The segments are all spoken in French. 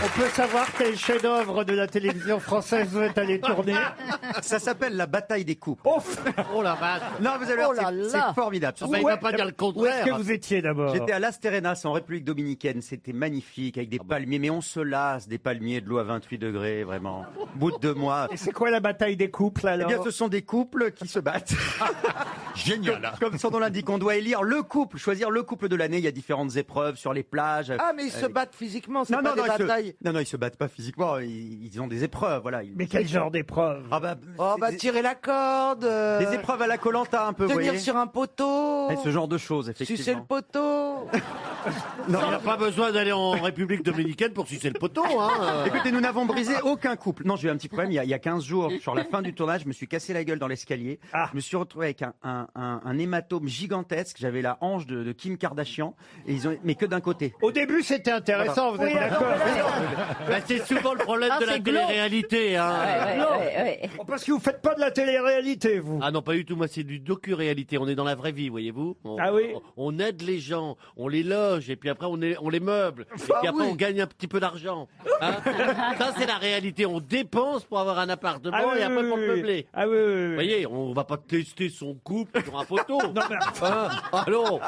On peut savoir quel chef-d'œuvre de la télévision française vous êtes allé tourner? Ça s'appelle la bataille des coupes. Oh la vache. Non, vous allez voir, c'est formidable. Ah bah, il va pas dire le Où est-ce contraire. que vous étiez d'abord? J'étais à Las Terrenas en République Dominicaine. C'était magnifique avec des palmiers, mais on se lasse des palmiers, de l'eau à 28 degrés, vraiment. Au bout de 2 mois. Et c'est quoi la bataille des couples Eh alors? bien, ce sont des couples qui se battent. Génial. Comme son nom l'indique, on doit élire le couple, choisir le couple de l'année. Il y a différentes épreuves sur les plages. Ah, mais ils se battent physiquement, c'est Non, pas non, des non, batailles. ils se battent pas physiquement. Ils ont des épreuves, voilà. Mais quel genre d'épreuve? Ah bah, Oh, bah, tirer la corde. des épreuves à la Koh-Lanta un peu, vous Tenir voyez. sur un poteau. Et ce genre de choses, Sucer le effectivement. poteau. Il n'y a pas besoin d'aller en République dominicaine pour sucer le poteau. Hein. Écoutez, nous n'avons brisé aucun couple. Non, j'ai eu un petit problème. Il y a 15 jours, sur la fin du tournage, je me suis cassé la gueule dans l'escalier. Ah. Je me suis retrouvé avec un hématome gigantesque. J'avais la hanche de Kim Kardashian, et mais que d'un côté. Au début, c'était intéressant, vous êtes d'accord? Bah, c'est souvent le problème de la c'est glauque. télé-réalité. Hein. Oh, parce que vous faites pas de la télé-réalité, vous. Ah non, pas du tout. Moi, c'est du docu-réalité. On est dans la vraie vie, voyez-vous. Ah oui. On aide les gens, on les loge, et puis après, on les meuble. Et puis après, on gagne un petit peu d'argent. Hein. Ça, c'est la réalité. On dépense pour avoir un appartement et après pour le meubler. Ah oui, oui, oui. Vous voyez, on va pas tester son couple sur un photo. Non, mais... Hein allô,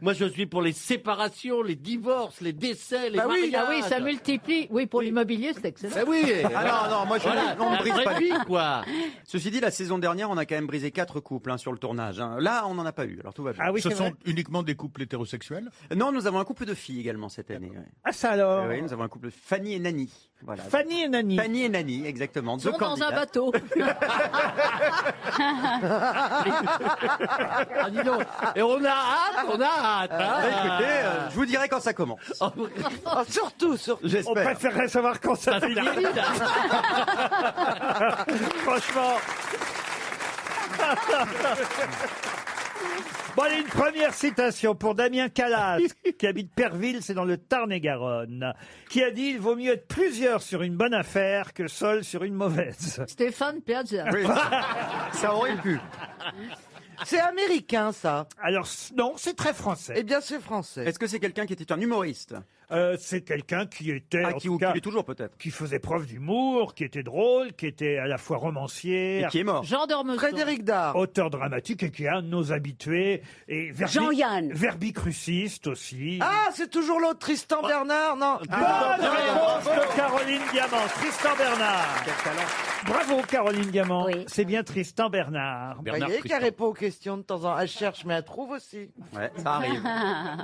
moi je suis pour les séparations, les divorces, les décès, les mariages. Ah oui, ça multiplie. Oui, pour l'immobilier, c'est excellent. Ah oui. Ah non, moi, Voilà, on ne la brise vraie pas. vie, quoi. Ceci dit, la saison dernière, on a quand même brisé 4 couples sur le tournage. Hein. Là, on n'en a pas eu. Alors tout va bien. Ah oui, Ce c'est sont vrai. uniquement des couples hétérosexuels? Non, nous avons un couple de filles également cette année. Ouais. Ah ça alors? Oui, nous avons un couple de Fanny et Nani. Voilà. Fanny et Nani. Fanny et Nani, exactement. Ils sont dans un bateau. Ah, dis donc. Et on a hâte. Hein. Écoutez, je vous dirai quand ça commence. Oh, surtout. On J'espère. préférerait savoir quand ça Ça finit. finit, là. Franchement. Bon, allez, une première citation pour Damien Calas, qui habite Perville, c'est dans le Tarn-et-Garonne, qui a dit « Il vaut mieux être plusieurs sur une bonne affaire que seul sur une mauvaise Stéphane Piazza. Oui, ça aurait pu. C'est américain, ça. ». Alors, non, c'est très français. Eh bien, c'est français. Est-ce que c'est quelqu'un qui était un humoriste? C'est quelqu'un qui était, en Qui tout cas, est toujours peut-être. qui faisait preuve d'humour, qui était drôle, qui était à la fois romancier, Et qui est mort. Jean d'Ormesson. Frédéric Dard. auteur dramatique et qui est un de nos habitués. Et Jean-Yann. verbicruciste aussi. Ah, c'est toujours l'autre, Tristan Bernard, non. Bonne réponse de Caroline Diamant. Tristan Bernard. Quel talent. Bravo Caroline Diamant. Oui. C'est bien Tristan Bernard. Vous voyez qu'elle répond aux questions de temps en temps. Elle cherche, mais elle trouve aussi. Ouais, ça arrive.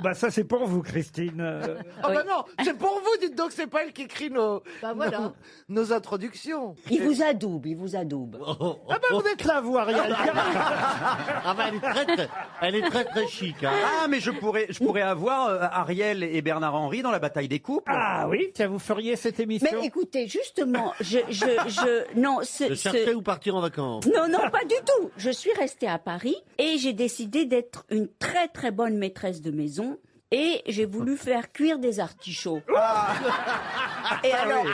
Bah ça c'est pour vous Christine. Ah bah non, c'est pour vous, dites donc, c'est pas elle qui écrit Bah voilà. nos introductions. Il vous adoube, il vous adoube. Ah bah vous êtes là vous Ariel. Ah bah, elle est très très chic. Hein. Ah, mais je pourrais avoir Ariel et Bernard Henry dans la bataille des couples. Ah oui, tiens, vous feriez cette émission. Mais écoutez, justement, non, De chercher ou partir en vacances. non, pas du tout. Je suis restée à Paris et j'ai décidé d'être une très très bonne maîtresse de maison. Et j'ai voulu faire cuire des artichauts. Et alors,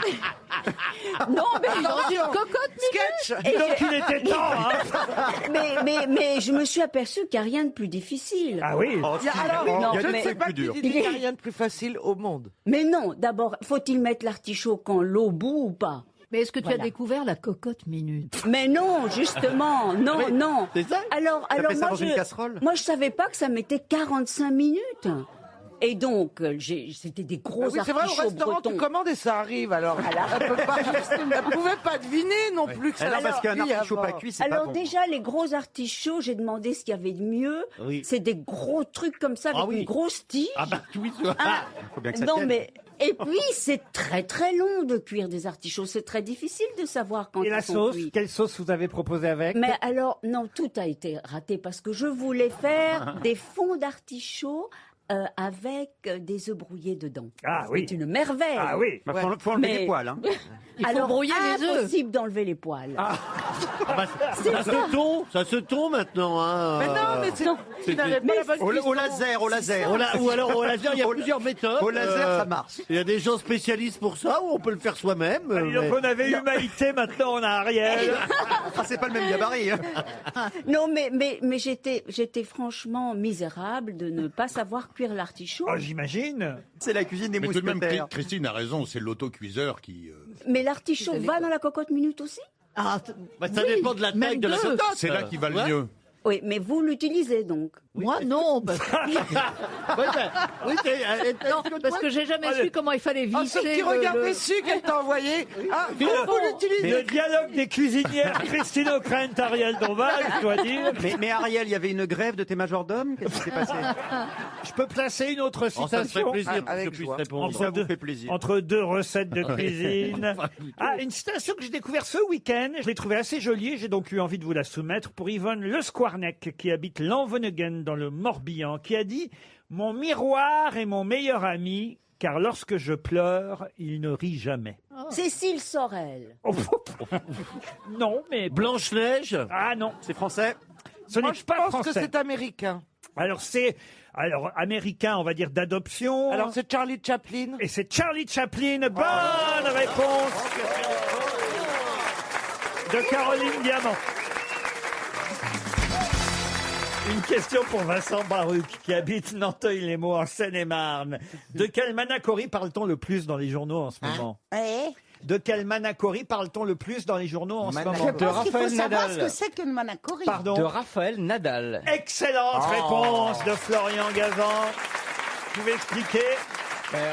non, mais Dans une cocotte Sketch. et Donc j'ai- il était temps. Hein. mais je me suis aperçue qu'il n'y a rien de plus difficile. Ah oui. Il y a- alors, Non, je ne mais- sais pas plus qui dur. dit qu'il n'y a rien de plus facile au monde. Mais non, d'abord, faut-il mettre l'artichaut quand l'eau bout ou pas? Mais est-ce que tu as Voilà. découvert la cocotte minute? Mais non, justement, non. c'est ça. Alors, fait ça dans une casserole? moi, je savais pas que ça mettait 45 minutes. Et donc, c'était des gros Ah oui, c'est vrai, au artichauts restaurant, bretons. tu commandes et ça arrive, alors. Elle pouvait pas deviner non plus que ça Alors, parce qu'un allait artichaut avoir. pas cuit, c'est pas Alors bon. déjà, les gros artichauts, j'ai demandé ce qu'il y avait de mieux. Oui. C'est des gros trucs comme ça, avec Ah oui. une grosse tige. Ah bah oui, tu vois. Faut bien que ça Non tienne. mais et puis c'est très très long de cuire des artichauts. C'est très difficile de savoir quand Et la ils sont sauce, cuits. quelle sauce vous avez proposé avec? Mais alors non, tout a été raté parce que je voulais faire des fonds d'artichauts avec des œufs brouillés dedans. Ah oui. C'est une merveille. Ah oui. Bah, faut enlever Mais- les poils. Hein. Il faut Alors, brouiller les œufs. impossible d'enlever les poils. Ah bah, ça se tond maintenant. Hein. Mais non, mais tu n'avais pas la bonne Au cuisson. laser. Ou alors au laser, il y a plusieurs méthodes. Au laser, ça marche. Il y a des gens spécialistes pour ça, ou on peut le faire soi-même. Donc on avait eu Maïté, maintenant on a Ariel. Ah, c'est pas le même gabarit. Hein. Non, mais j'étais franchement misérable de ne pas savoir cuire l'artichaut. Oh, j'imagine. C'est la cuisine des Mais tout de même, mousquetaires. Christine a raison, c'est l'autocuiseur qui. Mais l'artichaut va dans la cocotte minute aussi? Ah, Bah, ça dépend de la taille même de la deux. cocotte. C'est là qu'il va le Ouais. mieux. Oui, mais vous l'utilisez donc. moi, non. Ouais, oui, Non, parce que j'ai jamais su comment il fallait Oh, visser. ce petit regard déçu qu'elle t'a envoyé. Ah, faut l'utiliser. Le dialogue des cuisinières, Christine O'Krent, Ariel Dombal, je dois dire. Mais Ariel, il y avait une grève de tes majordomes? Qu'est-ce qui s'est passé? Je peux placer une autre Oh, ça me ferait citation plaisir que avec je puisse joie. répondre. Ça vous fait plaisir. entre deux recettes de cuisine. Ah, une citation que j'ai découverte ce week-end. Je l'ai trouvée assez jolie et j'ai donc eu envie de vous la soumettre pour Yvonne Le Squarnec, qui habite Lanveneguen dans le Morbihan, qui a dit « Mon miroir est mon meilleur ami, car lorsque je pleure, il ne rit jamais. Cécile Sorel. » Non, mais... Blanche-Neige. Ah non, C'est français? ce n'est Moi, je pas pense français. que c'est américain. Alors c'est américain, on va dire d'adoption. Alors c'est Charlie Chaplin. Et c'est Charlie Chaplin. Bonne réponse de Caroline Diamant. Une question pour Vincent Baruch, qui habite Nanteuil-les-Maux en Seine-et-Marne. De quel Manacori parle-t-on le plus dans les journaux en ce moment? De quel Manacori parle-t-on le plus dans les journaux en ce moment? De Raphaël Nadal. ce que c'est qu'une Manacori. Pardon? De Raphaël Nadal. Excellente réponse de Florian Gazan. Vous pouvez expliquer?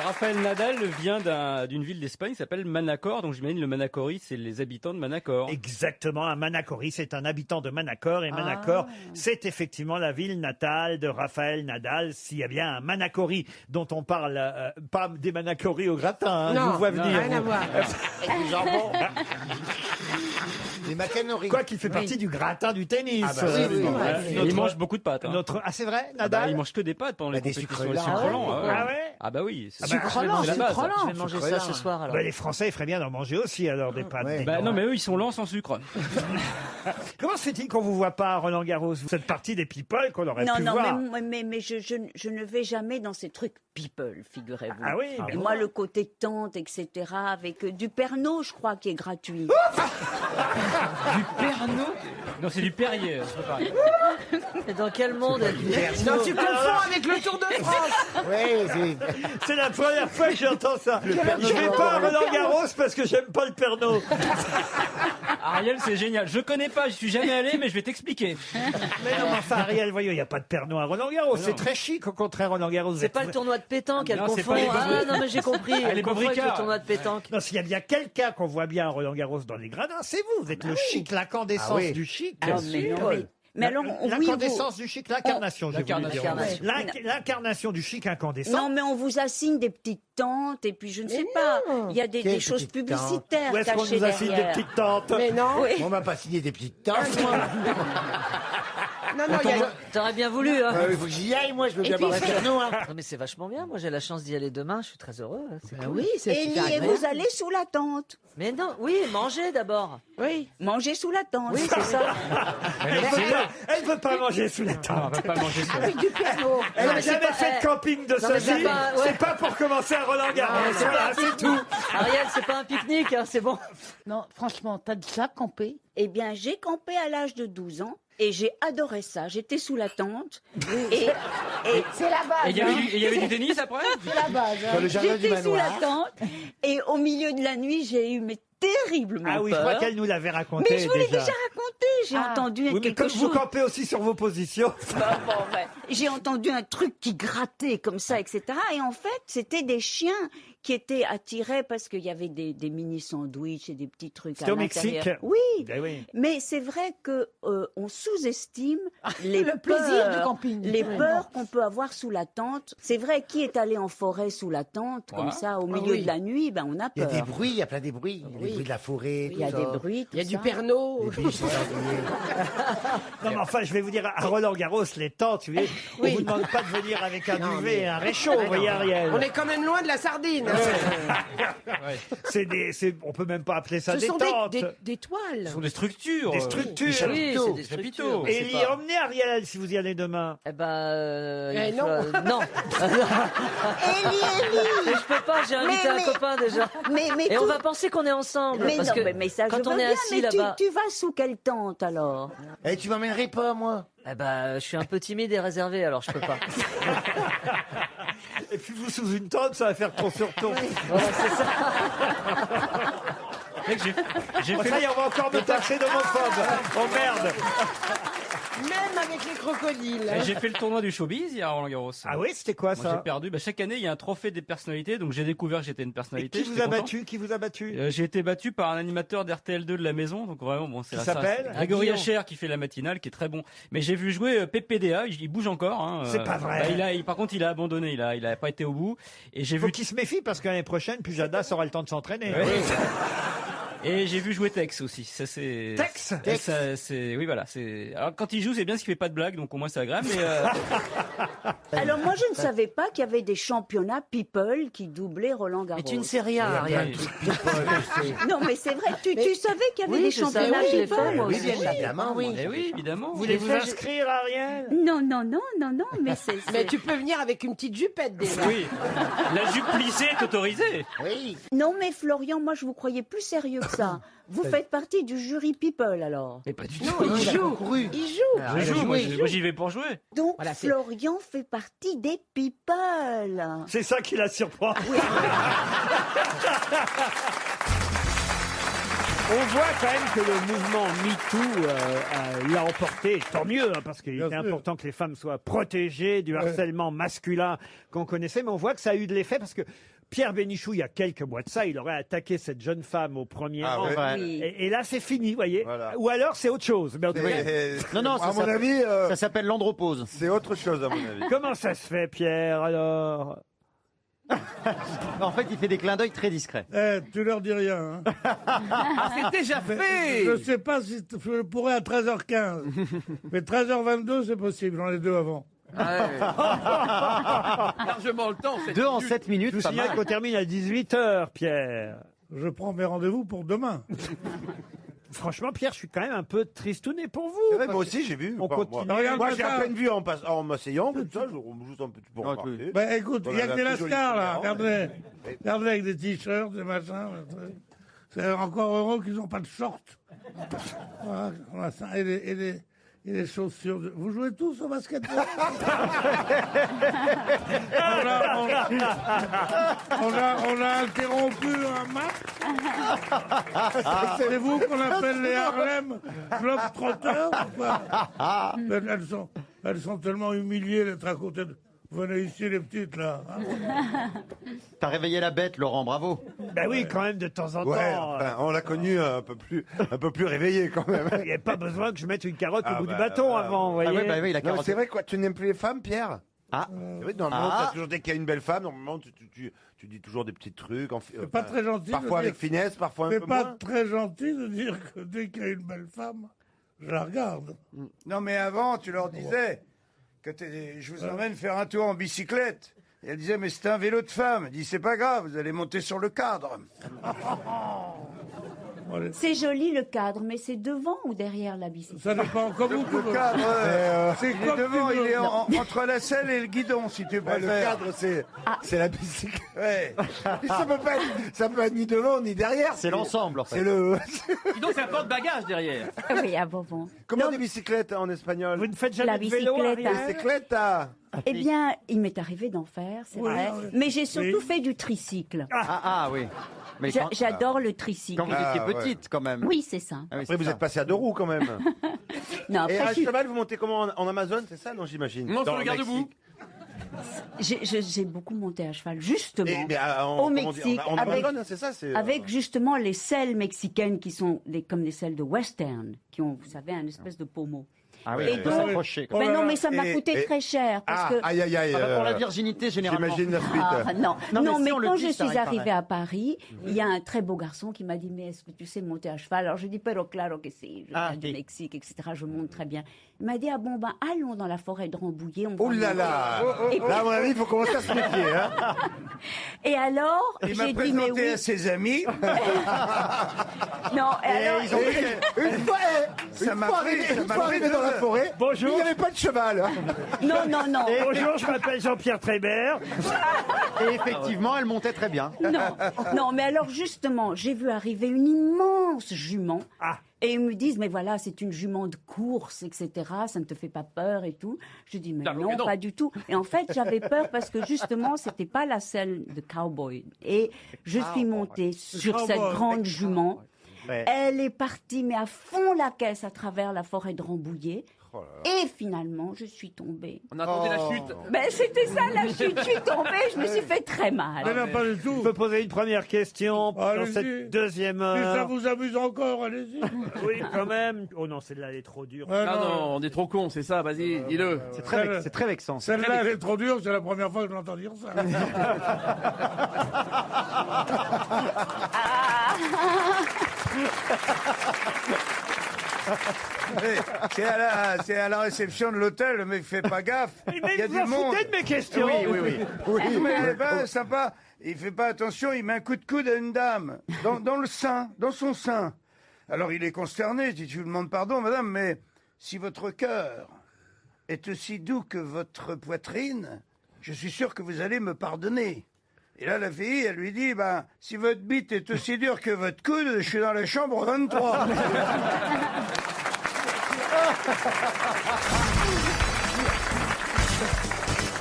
Raphaël Nadal vient d'une ville d'Espagne qui s'appelle Manacor, donc j'imagine le Manacori, c'est les habitants de Manacor. Exactement, un Manacori, c'est un habitant de Manacor, et Manacor, c'est effectivement la ville natale de Raphaël Nadal. S'il y a bien un Manacori dont on parle, pas des Manacoris au gratin, hein, je vous vois venir. rien à voir. Du jambon. Les Macanori. Quoi qu'il fait partie du gratin du tennis. Ah bah oui, oui, oui. Et il mange beaucoup de pâtes. Hein. Ah, c'est vrai, Ah bah, Nadal? il mange que des pâtes pendant les des compétitions. sucres Les lents. sucres lents, Ah ouais? Ah bah oui. c'est- Sucre lent, c'est la base. sucre lent. Je vais manger ça ce soir alors. Bah, les Français, ils feraient bien d'en manger aussi, alors, des pâtes. Ouais. dis Bah donc. non, mais eux, ils sont lents sans sucre. Comment se fait-il qu'on vous voit pas à Roland Garros? Vous faites partie des people qu'on aurait Non, pu non, voir. mais je ne vais jamais dans ces trucs people, figurez-vous. Ah oui, Et mais moi, le côté tente, etc., avec du Pernod, je crois, qui est gratuit. Du Pernod. Non, c'est du Perrier. c'est pas pareil. Mais dans quel monde êtes-vous? Non, tu confonds avec le Tour de France. Oui, C'est la première fois que j'entends ça. Je vais pas à Roland Garros parce que j'aime pas le Pernod. Ariel, c'est génial. Je connais pas, je suis jamais allé, mais je vais t'expliquer. Mais non, mais enfin, Ariel, voyons, il n'y a pas de Pernod à Roland Garros. C'est très chic, au contraire, Roland Garros. C'est pas le tournoi de pétanque, elle Non, c'est confond. pas les Ah Bobri- non, mais j'ai compris. Ah, les Elle confond avec le Bobricard. tournoi de pétanque. Non, s'il y a bien quelqu'un qu'on voit bien à Roland Garros dans les gradins, c'est vous. Vous êtes le chic, l'incandescence Ah oui. du chic. Ah, mais non, mais alors, oui, L'incandescence du chic, l'incarnation, j'ai voulu dire. L'incarnation. L'incarnation du chic incandescent. non, mais on vous assigne des petites tentes, et puis je ne sais pas, il y a des Quelles choses petites tentes? publicitaires Où est-ce qu'on cachées nous assigne des derrière. petites tentes? Mais non. Oui. on m'a pas signé des petites tentes, moi. Non, non, il y a... T'aurais bien voulu, hein. Il faut que j'y aille, moi, je veux bien puis, boire un Pernod. Hein. Non, mais c'est vachement bien. Moi, j'ai la chance d'y aller demain. Je suis très heureux. hein. C'est cool. Oui, c'est Élie, super et agréable. vous allez sous la tente. Mais non, oui, mangez d'abord. Oui. Mangez sous la tente. Oui, c'est ça. Elle veut pas manger sous la Non, on tente. va pas manger ça. Avec du Pernod. Elle Non, n'a mais c'est jamais pas- fait de camping de Non, mais sa c'est vie. pas- ouais. C'est pas pour commencer à Roland Garros. Voilà, c'est tout. Ariel, c'est pas un pique-nique, hein, c'est bon. Non, franchement, t'as déjà campé? Eh bien, j'ai campé à l'âge de 12 ans et j'ai adoré ça. J'étais sous la tente et C'est la base. Et il y avait du tennis après? C'est la base. Dans le jardin du j'étais sous la manoir. tente et au milieu de la nuit, j'ai eu terriblement Ah oui, je peur. crois qu'elle nous l'avait raconté Mais je vous l'ai déjà déjà. raconté. J'ai entendu Oui, mais quelque comme chose. vous campez aussi sur vos positions. J'ai entendu un truc qui grattait comme ça, etc. Et en fait, c'était des chiens qui étaient attirés parce qu'il y avait des mini sandwichs et des petits trucs à C'était au l'intérieur. Mexique. Oui. Ben oui. Mais c'est vrai que on sous-estime les Le plaisir peurs, du camping. les Oui. peurs qu'on peut avoir sous la tente. C'est vrai, qui est allé en forêt sous la tente comme Ouais. ça au milieu oui. de la nuit, ben on a Il y a peur. des bruits, il y a plein des bruits. Il y a des bruits de la forêt, Il y a tout des ça. bruits. Il y a tout du ça. Pernod. Les biches, les jardiniers. Non, mais enfin, je vais vous dire, à Roland Garros, les tentes, vous voyez, on vous demande pas de venir avec un duvet et un réchaud, vous voyez, Ariel. On est quand même loin de la sardine. On peut même pas appeler ça Ce des sont tentes. des toiles. Ce sont des structures. Des structures. Oui, c'est des Chapiteaux. structures. Et c'est il pas- est emmené Ariel si vous y allez demain. Eh ben, Eh il non. faut- non. Mais je peux pas, j'ai invité un copain déjà. Mais Et tout- on va penser qu'on est ensemble. Mais parce non, que mais ça, je quand veux on est bien, assis mais là-bas. tu vas sous quelle tente alors? Eh, tu m'emmènerais pas, moi? Eh ben, je suis un peu timide et réservé, alors je peux pas. Et puis vous sous une tente, ça va faire ton sur ton. Voilà, c'est ça. Mec, j'ai Oh, fait... ça y est, on va encore me taxer d'homophobe. Oh merde. Même avec les crocodiles. J'ai fait le tournoi du showbiz hier à Roland Garros. Ah oui, c'était quoi Moi, j'ai ça? perdu. Bah, chaque année, il y a un trophée des personnalités, donc j'ai découvert que j'étais une Et personnalité. qui vous j'étais a content. battu? Qui vous a battu? J'ai été battu par un animateur d'RTL2 de la maison, donc vraiment bon, c'est Qui ça. s'appelle Grégory Guillaume. Hacher qui fait la matinale, qui est très bon. Mais j'ai vu jouer PPDA, il bouge encore. Hein, C'est pas vrai. Bah, par contre, il a abandonné, il a pas été au bout. Et j'ai Faut vu qu'il se méfie parce que l'année prochaine, Pujadas aura le temps de s'entraîner. Ouais. Et j'ai vu jouer Tex aussi. Ça c'est. Tex Ça, c'est oui voilà. C'est. Alors quand il joue, c'est bien parce qu'il fait pas de blagues, donc au moins c'est agréable. Mais Alors moi, je ne savais pas qu'il y avait des championnats people qui doublaient Roland Garros. Mais tu ne sais rien, Ariel. Non, mais c'est vrai. Tu savais qu'il y avait Oui, des je savais, championnats je l'ai fait, people moi Oui, aussi. bien évidemment. Oui. Eh oui, évidemment. Vous voulez vous inscrire, Ariel? Non, mais c'est... Mais tu peux venir avec une petite jupette déjà. Oui. La jupe plissée est autorisée. Oui. Non, mais Florian, moi, je vous croyais plus sérieux que ça. Vous faites partie du jury people, alors. Mais pas du tout. Il joue. Il joue. Je joue, moi j'y vais pour jouer. Donc, Voilà, c'est- Florian fait partie des people. C'est ça qui la surprend. On voit quand même que le mouvement MeToo l'a emporté, tant mieux, hein, parce qu'il était important que les femmes soient protégées du harcèlement masculin qu'on connaissait, mais on voit que ça a eu de l'effet parce que Pierre Bénichou, il y a quelques mois de ça, il aurait attaqué cette jeune femme au premier rang. ouais. Oui. Et là, c'est fini, vous voyez. Voilà. Ou alors, c'est autre chose. Mais en tout cas, Non, à mon avis, ça s'appelle l'andropause. c'est autre chose, à mon avis. comment ça se fait, Pierre, alors? En fait, il fait des clins d'œil très discrets. Tu leur dis rien. Hein. C'est déjà fait. Je sais pas si je pourrais à 13h15. Mais 13h22, c'est possible. J'en ai deux avant. Largement le temps. 2 en 7 minutes, Je vous pas signale mal. qu'on termine à 18h, Pierre. Je prends mes rendez-vous pour demain. Franchement, Pierre, je suis quand même un peu tristouné pour vous. C'est vrai, moi aussi, j'ai vu. On Enfin, continue. Moi, Regarde moi, j'ai ça. à peine vu en m'asseyant, comme ça, juste un petit peu Ouais, remarqué. Ben écoute, il y a que des Voilà, plus lascars là. joli. Regardez. Regardez avec des t-shirts, des machins. C'est encore heureux qu'ils n'ont pas de shorts. Voilà, on a ça. Et les chaussures. Vous jouez tous au basketball on a interrompu un match. C'est vous qu'on appelle les Harlem Globetrotters ou pas? Elles sont tellement humiliées d'être à côté de... Venez ici les petites là. T'as réveillé la bête, Laurent, bravo. Ben oui, quand même, de temps en Ouais, temps. enfin, on l'a connu un peu plus réveillé quand même. Il n'y avait pas besoin que je mette une carotte au Ah bout bah, du bâton voilà. avant, vous voyez. Ah ouais, bah oui, la Non, mais carotte. c'est vrai quoi, tu n'aimes plus les femmes, Pierre? Ah. C'est vrai, normalement, Ah. t'as toujours, dès qu'il y a une belle femme, normalement, tu dis toujours des petits trucs. C'est pas très gentil. Parfois de avec dire- finesse, parfois un C'est peu pas moins. très gentil de dire que dès qu'il y a une belle femme, je la regarde. Non, mais avant, tu leur disais que je vous emmène faire un tour en bicyclette. Et elle disait, mais c'est un vélo de femme. Elle dit, c'est pas grave, vous allez monter sur le cadre. C'est joli le cadre, mais c'est devant ou derrière la bicyclette? Ça dépend comme vous. Le cadre, C'est il est comme devant, tu veux. il est entre la selle et le guidon, si tu Ouais, le préfères. cadre, c'est la bicyclette. Ouais. Ça peut être ni devant ni derrière. C'est l'ensemble, en fait. C'est le. Sinon, c'est un porte-bagages derrière. Oui, ah bon. Comment Non, des bicyclettes en espagnol? Vous ne faites jamais La de vélo, bicyclette, Ariel? Bicyclette, ah. Eh bien, il m'est arrivé d'en faire, c'est Oui, vrai. oui. Mais j'ai surtout Oui. fait du tricycle. Ah, oui. Mais quand, J'adore le tricycle. quand vous Ah, étiez ouais. petite, quand même. Oui, c'est ça. Ah oui, Après, c'est vous ça. êtes passé à 2 roues quand même. Non, Et après, à cheval, vous montez comment en Amazon, c'est ça, non, j'imagine? Non, sur Dans le garde-boue. Mexique. j'ai beaucoup monté à cheval, justement. Au Mexique, en avec- Amazon, c'est ça, c'est. Avec justement les selles mexicaines qui sont comme des selles de western, qui ont, vous savez, un espèce de pommeau. Ah oui, Et on peut donc- s'accrocher. Oh Mais là non, là. mais ça m'a Et- coûté et- très cher. Parce Ah, que... aïe, aïe, aïe. Ah bah, pour la virginité, généralement. J'imagine la suite. Ah, non, Non, non, mais mais si on le quand dit, je ça suis arrive arrivée pareil. à Paris, il y a un très beau garçon qui m'a dit, mais est-ce que tu sais monter à cheval? Alors je dis, pero claro que si, je viens du ok. Mexique, etc., je monte très bien. Il m'a dit, ah bon, ben allons dans la forêt de Rambouillet. On va Oh là monter. là. Et Là, à mon avis, il faut commencer à se méfier. Hein. Et alors, Il m'a j'ai dit, mais présenté oui. à ses amis. Non, et alors, Une fois, Ça m'a pris, ça une m'a fois pris arrivé deux dans la heures. forêt, Bonjour. il n'y avait pas de cheval. non, non, non. Bonjour, je m'appelle Jean-Pierre Trébert. Et effectivement, elle montait très bien. Non, non, mais alors justement, j'ai vu arriver une immense jument. Ah. Et ils me disent, mais voilà, c'est une jument de course, etc. Ça ne te fait pas peur et tout. Je dis, mais non, pas du tout. Et en fait, j'avais peur parce que justement, c'était pas la selle de cowboy. Et je suis montée sur cette grande jument. Ouais. Elle est partie, mais à fond la caisse à travers la forêt de Rambouillet. Et finalement, je suis tombée. On a entendu la chute. Ben, c'était ça, la chute. Je suis tombée, je me suis fait très mal. Mais non, pas du tout. Je peux poser une première question dans Allez-y. cette deuxième Si ça heure. vous amuse encore, allez-y. Oui, quand même. Oh non, celle-là, elle est trop dure. Ouais, non. on est trop cons, c'est ça, vas-y, dis-le. C'est très vexant. Celle-là, elle est trop dure, c'est la première fois que je l'entends dire ça. C'est à la réception de l'hôtel, le mec fait pas gaffe. Mais Il y a vous du en monde. foutez de mes questions. Mais ben, sympa. Il fait pas attention, il met un coup de coude à une dame, dans le sein, dans son sein. Alors il est consterné, il dit, je vous demande pardon, madame, mais si votre cœur est aussi doux que votre poitrine, je suis sûr que vous allez me pardonner. Et là, la fille, elle lui dit, ben, si votre bite est aussi dure que votre coude, je suis dans la chambre 23.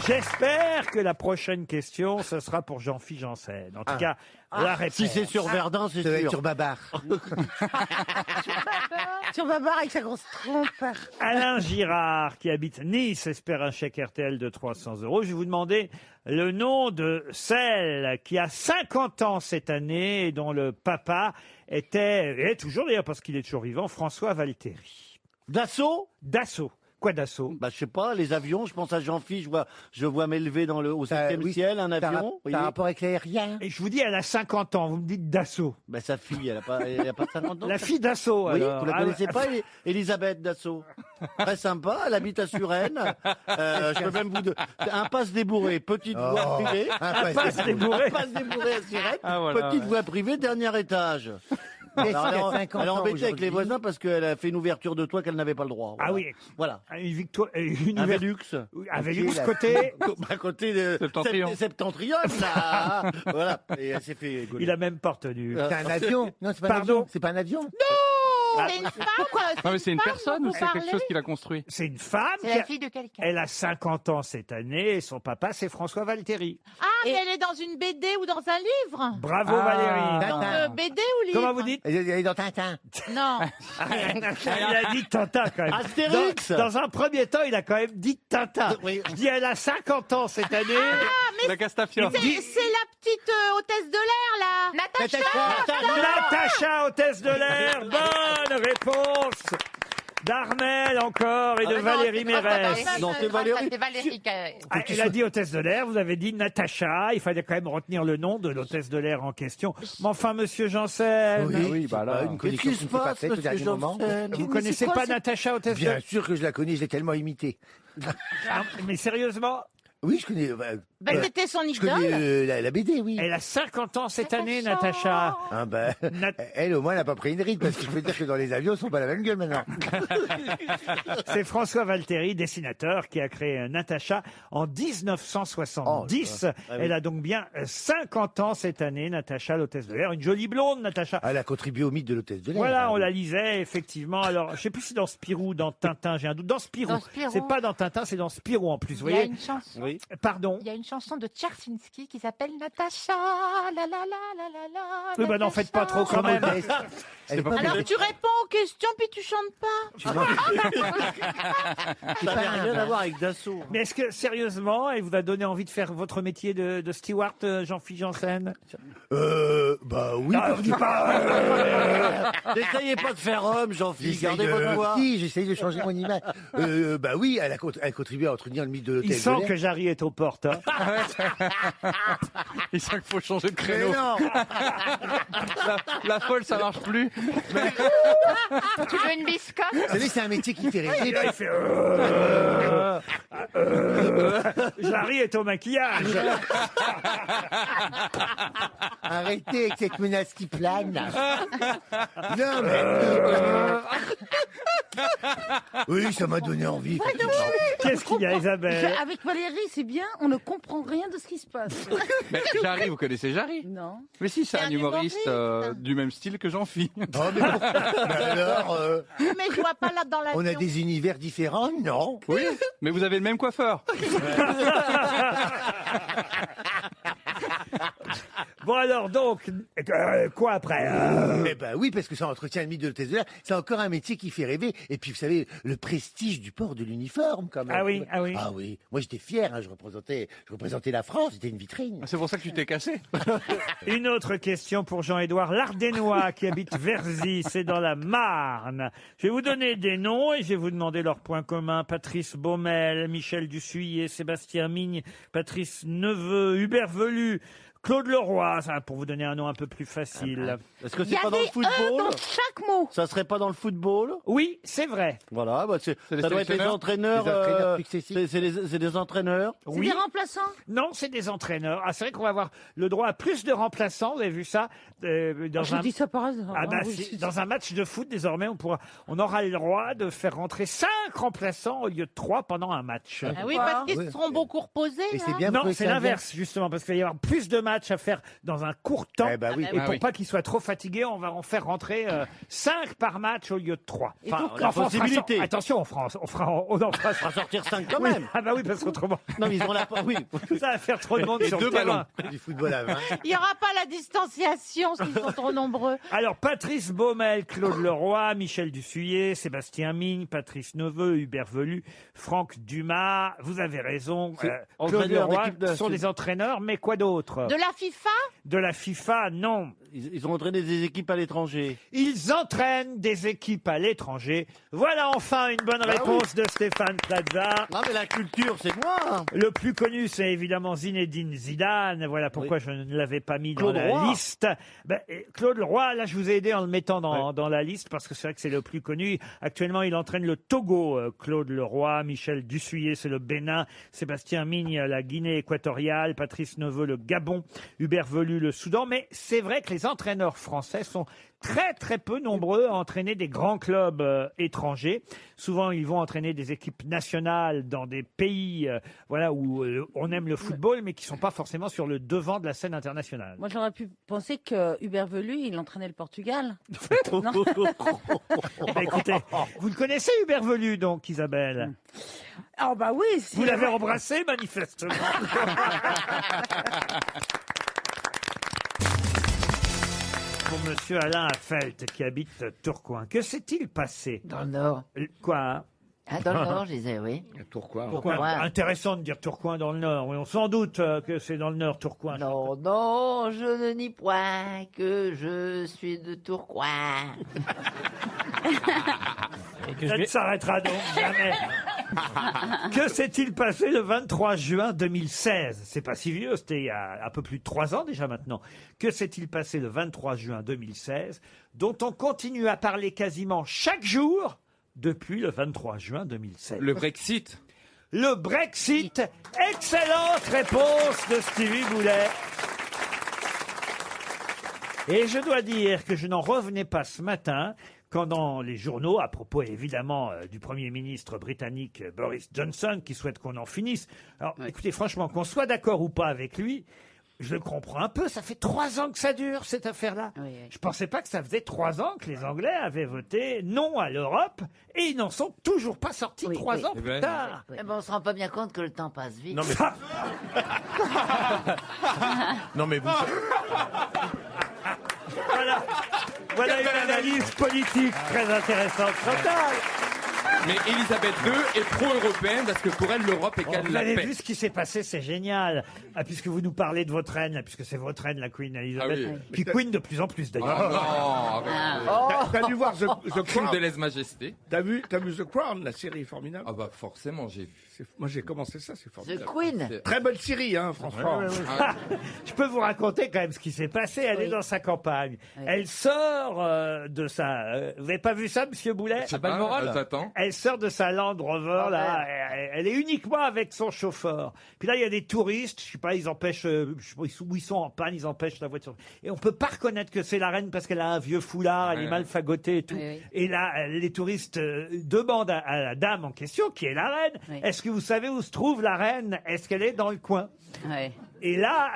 J'espère que la prochaine question, ce sera pour Jean-Philippe Janssen. En tout cas, la réponse. Si c'est sur Verdun, c'est Ça va être sûr. sur Babar. Sur Babar avec sa grosse trompe. Alain Girard, qui habite Nice, espère un chèque RTL de 300 €. Je vais vous demander le nom de celle qui a 50 ans cette année et dont le papa est toujours d'ailleurs, parce qu'il est toujours vivant, François Valtéry. Dassault? Dassault. Quoi Dassault? Bah, je sais pas, les avions, je pense à Jean-Philippe, je vois m'élever au 7e ciel, un avion. vous voyez. T'as un rapport avec l'aérien. Et je vous dis, elle a 50 ans, vous me dites Dassault. Bah, sa fille, elle a pas 50 ans. La fille Dassault, Oui, alors. vous la Ah, connaissez ouais. pas, Elisabeth Dassault. Très sympa, elle habite à Suresnes. Je peux même vous dire, impasse débourrée, petite voie privée. Impasse débourrée. Impasse débourrée à Suresnes, Ah, voilà, petite ouais. voie privée, dernier étage. Mais Alors, si, elle, elle a est- 50 elle est ans embêtée avec les aujourd'hui. voisins parce qu'elle a fait une ouverture de toit qu'elle n'avait pas le droit. Ah oui. Voilà. Une victoire, une Un ouvert- Velux. Un Velux la- côté. À côté de Septentrion, là. Voilà. Et elle s'est fait gauler. Il a même pas retenu. C'est un avion. Non, c'est pas un Pardon. avion. C'est pas un avion. C'est une femme, quoi. Non, mais c'est une personne ou vous c'est quelque parlez chose qu'il a construit? C'est une femme. C'est qui la a- fille de quelqu'un. Elle a 50 ans cette année et son papa, c'est François Valtéry. Ah, mais elle est dans une BD ou dans un livre. Bravo Ah. Valérie. Donc, Tintin. BD ou livre? Comment vous dites? Elle est dans Tintin. Non. Il a dit Tintin quand même. Astérix. Dans un premier temps, il a quand même dit Tintin. Oui. Je dis, elle a 50 ans cette année. La Castafiore. C'est la petite hôtesse de l'air, là. Natacha. Natacha, hôtesse de l'air. Bonne réponse d'Armel encore et de Valérie Mérès. Non, c'est Valérie. C'est Valérie. Ah, elle a dit hôtesse de l'air, vous avez dit Natacha. Il fallait quand même retenir le nom de l'hôtesse de l'air en question. Mais enfin, monsieur Janssen, oui, bah là. Une Qu'est-ce connexion qui qui se ne s'est pas passe, faite au monsieur dernier moment. Janssen? vous connaissez pas Natacha, hôtesse de Bien l'air? sûr que je la connais, je l'ai tellement imitée. Mais sérieusement, Oui, je connais. C'était son Je connais idole. la BD, oui. elle a 50 ans cette année, Natacha. Ah ben, Nat- elle au moins elle n'a pas pris une ride parce que je peux dire que dans les avions ils sont pas la même gueule maintenant. C'est François Valtéry, dessinateur, qui a créé Natacha en 1970. Elle a donc bien 50 ans cette année, Natacha, l'hôtesse de l'air. Une jolie blonde, Natacha. Elle a contribué au mythe de l'hôtesse de l'air. Voilà, on la lisait, effectivement. Alors, je sais plus si dans Spirou ou dans Tintin, j'ai un doute. Dans Spirou. Dans Spirou. C'est pas dans Tintin, c'est dans Spirou en plus, vous Il y a voyez. une chanson. Oui. Pardon. Il y a une chanson de Tchersinski qui s'appelle Natacha. La la la la la la. Oui, bah n'en faites pas trop quand même. Elle est pas Alors belle. tu réponds aux questions puis tu chantes pas. Ça n'a rien à voir avec Dassault. Mais est-ce que, sérieusement, elle vous a donné envie de faire votre métier de steward, Jean-Philippe Janssen? Bah oui. Ah, je dis pas, N'essayez pas de faire homme, Jean-Philippe. Gardez votre voix. Si, j'essaye de changer mon image. Bah oui, elle a contribué à entretenir le mythe de Il l'hôtesse de sent l'air. que Jarry est aux portes. Hein. Il sent qu'il faut changer de Mais créneau. non. La folle, ça marche plus. Tu veux une biscotte? Vous savez, c'est un métier qui fait rêver. Là, il fait Jarry est au maquillage. Arrêtez avec cette menace qui plane. là. Non mais. Oui, ça m'a donné envie. effectivement. Qu'est-ce qu'il y a, Isabelle? Avec Valérie, c'est bien, on ne comprend rien de ce qui se passe. Mais Jarry, vous connaissez Jarry? Non. Mais si, c'est un humoriste du même style que Jean-Phi. Oh, mais bon. Mais alors, Mais je vois pas là dans la. on a des univers différents, non? Oui, mais vous avez le même coiffeur. Bon alors donc, quoi après Eh ben oui, parce que ça entretient le mythe de l'hôtesse de l'air. C'est encore un métier qui fait rêver. Et puis, vous savez, le prestige du port de l'uniforme, quand même. Ah oui, ah oui. Ah oui. Moi, j'étais fier. Hein, je représentais la France. C'était une vitrine. C'est pour ça que tu t'es cassé. Une autre question pour Jean-Édouard Lardénois qui habite Verzy, c'est dans la Marne. Je vais vous donner des noms et je vais vous demander leurs points communs. Patrice Baumel, Michel Dussuyer, Sébastien Migne, Patrice Neveu, Hubert Velu, Claude Leroy, ça, pour vous donner un nom un peu plus facile. Est-ce que Il y c'est a pas dans le des E football? dans chaque mot. Ça serait pas dans le football? Oui, c'est vrai. Voilà, bah les ça doit être les sélectionneurs entraîneurs. Les entraîneurs successifs. C'est des entraîneurs. C'est Oui. des remplaçants. Non, c'est des entraîneurs. Ah, c'est vrai qu'on va avoir le droit à plus de remplaçants. Vous avez vu ça dans Je dis ça par hasard. Ah bah, hein, oui, si, c'est- dans un match de foot, désormais, on aura le droit de faire rentrer 5 remplaçants au lieu de 3 pendant un match. Ah oui, parce qu'ils Oui. seront beaucoup reposés. Et c'est hein. bien. Non, pour c'est ça, l'inverse, justement, parce qu'il va y avoir plus de matchs à faire dans un court temps. Eh ben oui. Et Ah pour oui. pas qu'ils soient trop fatigués, on va en faire rentrer 5 par match au lieu de 3. Et donc, la on fera possibilité. ça- attention, on en fera On va sortir 5 quand Oui, même. ah bah oui, parce qu'autrement, Non, mais ils ont la. Oui. ça va faire trop de monde sur le deux terrain. Du football à 20. Il n'y aura pas la distanciation s'ils sont trop nombreux. Alors, Patrice Baumel, Claude Leroy, Michel Dussuyer, Sébastien Migne, Patrice Neveu, Hubert Velu, Franck Dumas, vous avez raison. C'est Claude entraîneur Leroy d'équipe de- sont des entraîneurs, mais quoi d'autre? De la FIFA. De la FIFA, non. Ils ont entraîné des équipes à l'étranger. Ils entraînent des équipes à l'étranger. Voilà enfin une bonne réponse de Stéphane Plaza. Non, mais la culture, c'est moi. Le plus connu, c'est évidemment Zinedine Zidane. Voilà pourquoi je ne l'avais pas mis Claude dans la Roy. liste. Ben, Claude Leroy, là, je vous ai aidé en le mettant dans la liste parce que c'est vrai que c'est le plus connu. Actuellement, il entraîne le Togo, Claude Leroy. Michel Dussuyer, c'est le Bénin. Sébastien Migne, la Guinée équatoriale. Patrice Neveu, le Gabon. Hubert Velu, le Soudan. Mais c'est vrai que les entraîneurs français sont très très peu nombreux à entraîner des grands clubs étrangers. Souvent, ils vont entraîner des équipes nationales dans des pays voilà, où on aime le football, mais qui sont pas forcément sur le devant de la scène internationale. Moi, j'aurais pu penser que Hubert Velu, il entraînait le Portugal. Bah, écoutez, vous le connaissez, Hubert Velu, donc, Isabelle? Ah bah oui. Vous l'avez embrassé, manifestement. Pour monsieur Alain Affelt, qui habite Tourcoing, que s'est-il passé? Dans le Nord. Quoi hein? Ah, dans le Nord, je disais, oui. Tourcoing. Pourquoi Tourcoing. Intéressant de dire Tourcoing dans le Nord. Oui, on s'en doute que c'est dans le Nord, Tourcoing. Non, non, je ne nie point que je suis de Tourcoing. Ça ne s'arrêtera donc jamais. Que s'est-il passé le 23 juin 2016? C'est pas si vieux, c'était il y a un peu plus de 3 ans déjà maintenant. Que s'est-il passé le 23 juin 2016, dont on continue à parler quasiment chaque jour depuis le 23 juin 2016? Le Brexit. Le Brexit. Excellente réponse de Stevie Boulet. Et je dois dire que je n'en revenais pas ce matin quand dans les journaux, à propos évidemment du Premier ministre britannique Boris Johnson, qui souhaite qu'on en finisse. Alors écoutez, franchement, qu'on soit d'accord ou pas avec lui, je le comprends un peu. Ça fait 3 ans que ça dure, cette affaire-là. Oui, oui. Je pensais pas que ça faisait 3 ans que les Anglais avaient voté non à l'Europe et ils n'en sont toujours pas sortis Oui, 3 oui. ans Eh plus ben, tard. Eh ben, on se rend pas bien compte que le temps passe vite. Non mais, non mais vous, Voilà une analyse politique très intéressante. Chantal, Mais Elisabeth II est pro-européenne parce que pour elle, l'Europe est qu'elle vous la avez paix. vu ce qui s'est passé, c'est génial. Ah, puisque vous nous parlez de votre reine, puisque c'est votre reine, la Queen Elizabeth, Ah oui. qui queen de plus en plus d'ailleurs. Ah non, T'as dû voir The crime Crown? de lèse-majesté. T'as vu The Crown, la série formidable? Ah bah forcément, j'ai vu. Moi, j'ai commencé ça, c'est formidable. The Queen. Très bonne série, hein, franchement. Je peux vous raconter quand même ce qui s'est passé. Elle est dans sa campagne. Elle sort de sa... vous n'avez pas vu ça, Monsieur Boulet? C'est pas moral. T'attends. Elle sort de sa Land Rover, là. Elle est uniquement avec son chauffeur. Puis là, il y a des touristes. Je sais pas, ils empêchent... je sais pas, où ils sont en panne, ils empêchent la voiture. Et on peut pas reconnaître que c'est la reine parce qu'elle a un vieux foulard, elle est mal fagotée et tout. Et là, les touristes demandent à la dame en question, qui est la reine, est-ce que vous savez où se trouve la reine? Est-ce qu'elle est dans le coin? Et là...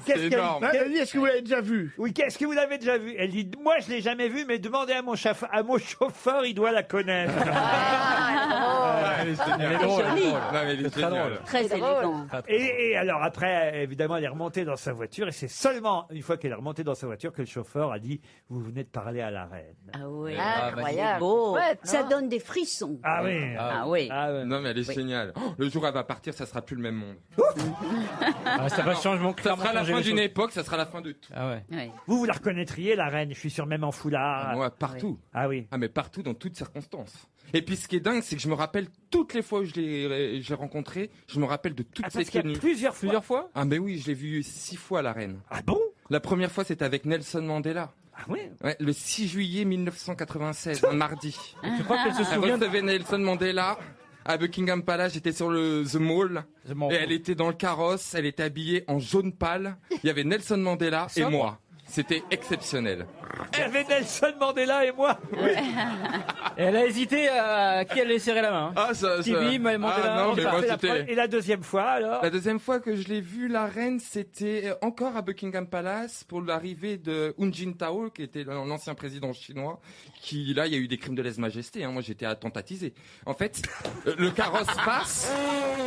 C'est énorme. Elle dit, est-ce que vous l'avez déjà vu? Oui, qu'est-ce que vous l'avez déjà vu? Elle dit, moi je l'ai jamais vu, mais demandez à mon chauffeur, il doit la connaître. Elle est drôle. Elle est géniale. Très élégant. Et alors après, évidemment, elle est remontée dans sa voiture, et c'est seulement une fois qu'elle est remontée dans sa voiture que le chauffeur a dit, vous venez de parler à la reine. Ah oui. Incroyable. Beau. Chouette, Ça non? donne des frissons. Ah oui. Ah oui. Non, mais elle est géniale. Oh, le jour où elle va partir, ça sera plus le même monde. Ça va changer Ça sera la fin d'une époque, ça sera la fin de tout. Ah ouais. Vous la reconnaîtriez, la reine, je suis sûr, même en foulard. Moi, partout. Ah oui. Ah, mais partout, dans toutes circonstances. Et puis, ce qui est dingue, c'est que je me rappelle toutes les fois où je l'ai rencontrée, je me rappelle de toutes ses Parce qu'il y a tenues. plusieurs fois. Ah, mais oui, je l'ai vue 6 fois, la reine. Ah bon? La première fois, c'était avec Nelson Mandela. Ah oui? Ouais, le 6 juillet 1996, un mardi. Tu crois qu'elle se souvient Elle recevait Nelson Mandela à Buckingham Palace, j'étais sur le The Mall, et elle était dans le carrosse, elle était habillée en jaune pâle, il y avait Nelson Mandela et moi. C'était exceptionnel. Il y avait Nelson Mandela et moi. Et elle a hésité à qui elle allait serrer la main. Ah, Stevie, Mandela. Ah non, mais moi, c'était... Et la deuxième fois, alors? La deuxième fois que je l'ai vue, la reine, c'était encore à Buckingham Palace pour l'arrivée de Hu Jintao, qui était l'ancien président chinois, qui, là, il y a eu des crimes de lèse-majesté, hein. Moi, j'étais attentisé. En fait, le carrosse passe,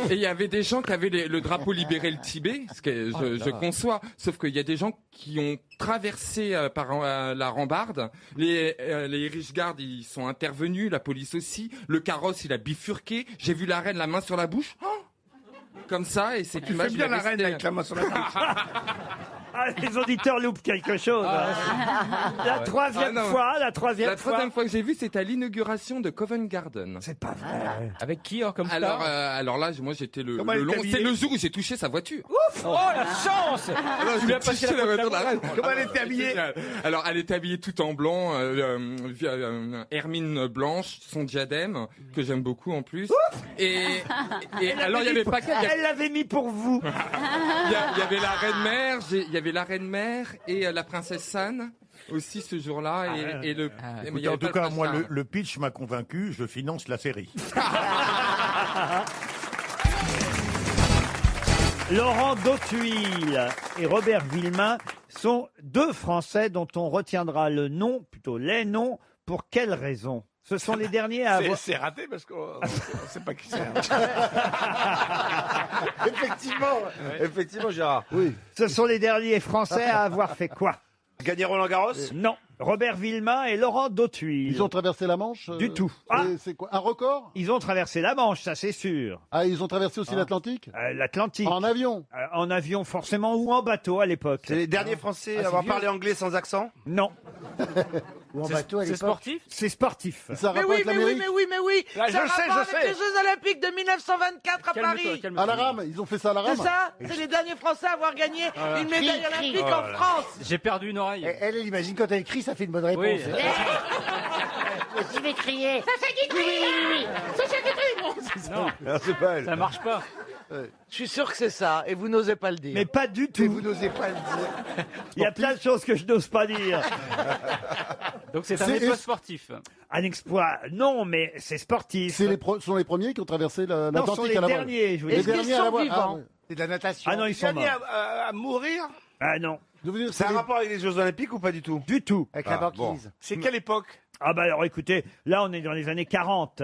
et il y avait des gens qui avaient le drapeau libéré le Tibet, ce que je conçois, sauf qu'il y a des gens qui ont traversé par la rambarde, les Irish Guards, ils sont intervenus, la police aussi, le carrosse, il a bifurqué, j'ai vu la reine la main sur la bouche, comme ça, et c'est C'est bien la reine avec la main sur la bouche. Ah, les auditeurs loupent quelque chose. La troisième fois que j'ai vu, c'était à l'inauguration de Covent Garden. C'est pas vrai. Avec qui, comme ça? Alors là, moi, j'étais le Comment elle long. est habillée C'est le jour où j'ai touché sa voiture. Ouf! Oh, la chance! Tu lui as passé la voiture de la reine. Comment elle était habillée? Alors, elle était habillée tout en blanc, hermine blanche, son diadème, que j'aime beaucoup en plus. Et alors, il y avait pas qu'elle. Elle l'avait mis pour vous. Il y avait la reine-mère, il y avait la reine-mère et la princesse Anne aussi ce jour-là. Et le. mais il y En avait tout pas cas, le moi, prince le pitch m'a convaincu, je finance la série. Laurent Dautuil et Robert Villemain sont deux Français dont on retiendra le nom, plutôt les noms, pour quelle raison? Ce sont les derniers à avoir... C'est raté parce qu'on ne sait pas qui c'est. Effectivement, Gérard. Oui. Ce sont les derniers Français à avoir fait quoi? Gagner Roland Garros? Non. Robert Villemain et Laurent Dautuil. Ils ont traversé la Manche Du tout. C'est quoi? Un record? Ils ont traversé la Manche, ça c'est sûr. Ah, ils ont traversé aussi l'Atlantique? L'Atlantique. En avion? En avion forcément ou en bateau à l'époque. C'est les derniers Français à avoir parlé anglais sans accent? Non. Ou en bateau à C'est l'époque? sportif? C'est sportif. Ça a Mais rapport oui, avec mais oui, l'Amérique? mais oui, mais oui. Là, Ça a je sais, rapport je avec sais. les Jeux Olympiques de 1924 à Paris. À la rame? Ils ont fait ça à la rame? C'est ça? C'est les derniers Français à avoir gagné une médaille olympique en France. J'ai perdu une oreille. Elle imagine quand elle crie, ça fait une bonne réponse. Oui. Je vais crier. Ça c'est qui oui. Ça c'est qui Non, C'est pas elle. ça marche pas. Je suis sûr que c'est ça, et vous n'osez pas le dire. Mais pas du Et tout. vous n'osez pas le dire. Il y a plein de choses que je n'ose pas dire. Donc c'est un exploit sportif. Un exploit, non, mais c'est sportif. Ce sont les premiers qui ont traversé Non, ce sont l'Atlantique les à la voile. derniers, je vous Les dis. Est-ce qu'ils derniers à la sont voile. vivants? ouais. C'est de la natation. Ah non, ils sont morts. À mourir? Ah non, Je veux dire, C'est c'est un les- rapport avec les Jeux Olympiques ou pas du tout? du tout. Avec la Ah, bon. banquise. C'est quelle époque? Ah bah alors écoutez, là on est dans les années 40.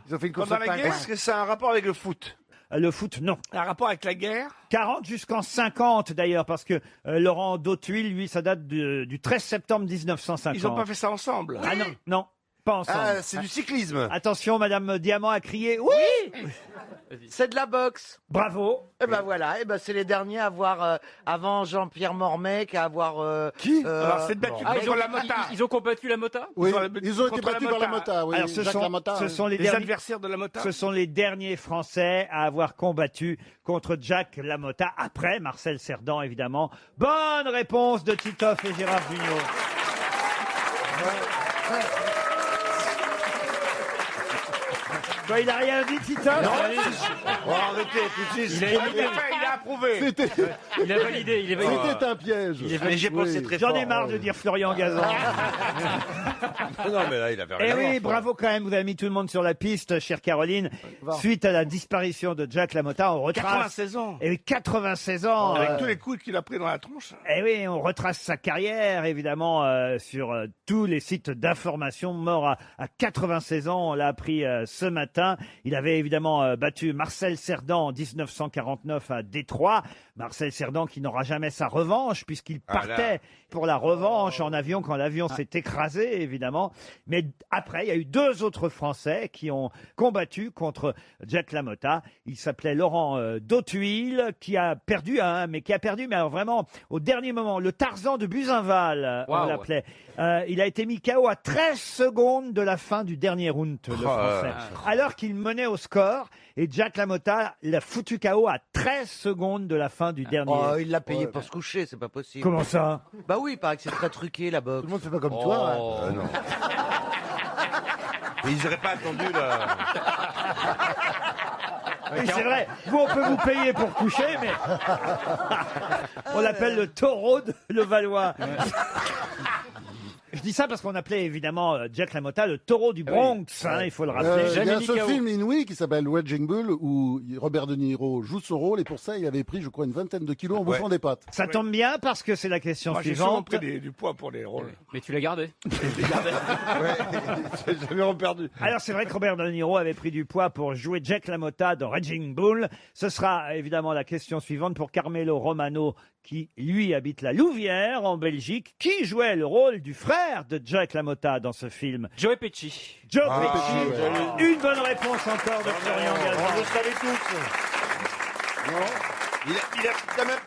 Ils ont fait une course Pendant au la pain. guerre? Est-ce que c'est un rapport avec le foot? Le foot, non. Un rapport avec la guerre? 40 jusqu'en 50 d'ailleurs, parce que Laurent Dautuil, lui, ça date du 13 septembre 1950. Ils n'ont pas fait ça ensemble. Ah non, non. Pas ensemble. Ah, c'est du cyclisme. Attention, Madame Diamant a crié oui. C'est de la boxe. Bravo. Et ben voilà, et ben c'est les derniers à avoir, avant Jean-Pierre Mormec, à avoir... Qui Alors, c'est battu contre la Mota. Ils ont combattu la Mota? Oui, ils ont été contre la battus par la Mota. Mota. Oui, Alors, ce Jacques sont, Lamotta, ce oui. sont les Les derniers. adversaires de la Mota. Ce sont les derniers Français à avoir combattu contre Jacques Lamotta, après Marcel Cerdan, évidemment. Bonne réponse de Titoff et Gérard Jugnot. Quoi, il a rien dit, Titoff? Oh, arrêtez tout de suite. Il a approuvé. C'était Il a validé, il est validé. c'était un piège. Mais j'ai pensé très fort. J'en ai marre de dire Florian Gazan. Non, mais là, il avait Eh rien à oui, voir. bravo quand même, vous avez mis tout le monde sur la piste, chère Caroline. Suite à la disparition de Jacques Lamotta, on retrace... 96 ans. Et oui, 96 ans. Avec tous les coups qu'il a pris dans la tronche. Eh oui, on retrace sa carrière, évidemment, sur tous les sites d'information. Mort à 96 ans, on l'a appris ce matin. Il avait évidemment battu Marcel Cerdan en 1949 à Détroit. Marcel Cerdan qui n'aura jamais sa revanche, puisqu'il partait pour la revanche en avion quand l'avion s'est écrasé, évidemment. Mais après, il y a eu deux autres Français qui ont combattu contre Jacques Lamotta. Il s'appelait Laurent Dautuil, qui a perdu, mais alors vraiment au dernier moment. Le Tarzan de Buzenval, on Waouh. l'appelait. Il a été mis KO à 13 secondes de la fin du dernier round, le Français. Alors qu'il menait au score, et Jacques Lamotta l'a foutu KO à 13 secondes de la fin du dernier. Oh, il l'a payé pour se coucher, c'est pas possible. Comment ça? Bah oui, il paraît que c'est très truqué, la boxe. Tout le monde fait pas comme toi. hein. Non. Mais ils n'auraient pas attendu là. Oui, c'est vrai, vous, on peut vous payer pour coucher, mais on l'appelle le taureau de Levallois. Je dis ça parce qu'on appelait évidemment Jacques Lamotta le taureau du Bronx, il faut le rappeler. Il y a un mis seul KO. film inouï qui s'appelle Raging Bull où Robert De Niro joue son rôle et pour ça il avait pris je crois une vingtaine de kilos en bouffant des pâtes. Ça tombe bien parce que c'est la question Moi, j'ai souvent suivante. pris du poids pour les rôles. Mais tu l'as gardé. J'ai jamais reperdu. Alors c'est vrai que Robert De Niro avait pris du poids pour jouer Jack LaMotta dans Raging Bull. Ce sera évidemment la question suivante pour Carmelo Romano qui lui habite la Louvière en Belgique. Qui jouait le rôle du frère de Jack LaMotta dans ce film? Joe Pesci. Joe Pesci. Une bonne réponse encore de Florian Gazan. Vous le savez tous. Non.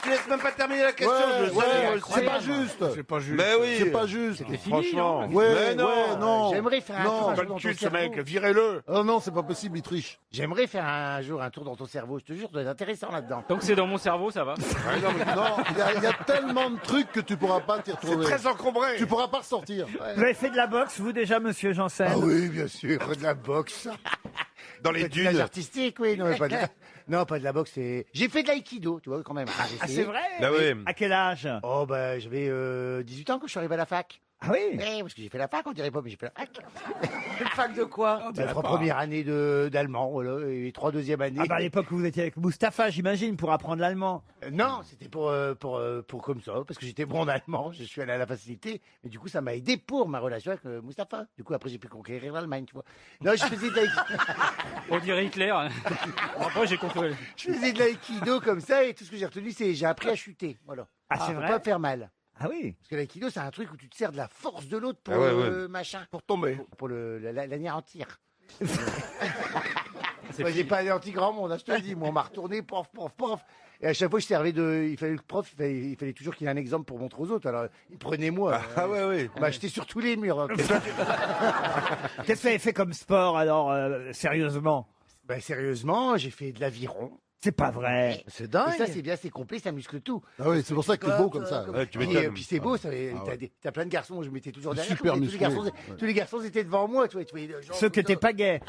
Tu laisses même pas terminer la question. je le savais. C'est pas juste. C'est pas juste. Mais oui. C'est pas juste. Franchement. Ouais, Mais non. ouais, non. J'aimerais faire un tour un jour dans ton ce cerveau. mec, virez-le. Oh non, c'est pas possible, il triche. J'aimerais faire un jour un tour dans ton cerveau, je te jure, ça doit être intéressant là-dedans. Donc c'est dans mon cerveau, ça va. Non, il y a tellement de trucs que tu pourras pas t'y C'est retrouver. très encombré. Tu pourras pas ressortir. Vous avez fait de la boxe, vous déjà, monsieur Janssen? Ah oui, bien sûr, de la boxe. Dans les Patinage dunes. artistique, oui. Non, pas de la... non, pas de la boxe. J'ai fait de l'aïkido, tu vois, quand même. J'ai Ah, essayé. c'est vrai? Bah oui. À quel âge? Oh, ben, j'avais 18 ans quand je suis arrivé à la fac. Ah oui? Oui, parce que j'ai fait la fac, on dirait pas, mais j'ai fait la fac. Une fac de quoi? La 3 premières années d'allemand, voilà, et 3 deuxième années. Ah bah à l'époque où vous étiez avec Mustapha, j'imagine, pour apprendre l'allemand. Non, c'était pour comme ça, parce que j'étais bon en allemand, je suis allé à la facilité, mais du coup, ça m'a aidé pour ma relation avec Mustapha. Du coup, après, j'ai pu conquérir l'Allemagne, tu vois. Non, je faisais de l'aïkido. On dirait Hitler. Après, j'ai compris. Je faisais de l'aïkido comme ça, et tout ce que j'ai retenu, c'est j'ai appris à chuter, voilà. Ah, c'est faut vrai? pas faire mal. Ah oui? Parce que l'aïkido, c'est un truc où tu te sers de la force de l'autre pour Ah ouais. machin. Pour tomber. Pour l'anéantir. Moi, j'ai pas anéanti grand monde, hein, je te le dis. Moi, on m'a retourné, pof, pof, pof. Et à chaque fois, je servais de. Il fallait le prof, il fallait toujours qu'il ait un exemple pour montrer aux autres. Alors, il prenait moi. Ah ouais, oui. On m'a acheté sur tous les murs. Donc, Qu'est-ce que vous avez fait comme sport, alors, sérieusement? ben, sérieusement, j'ai fait de l'aviron. C'est pas vrai. C'est dingue. Et ça, c'est bien, c'est complet, ça muscle tout. Ah oui, c'est pour ça que t'es beau comme ça. Ouais, tu Puis, m'étonnes. puis c'est beau, ça, Ah ouais. t'as plein de garçons, je m'étais toujours derrière. Super tous les musclé. garçons, Ouais. tous les garçons étaient devant moi, tu vois. Genre, Ceux qui n'étaient pas gays.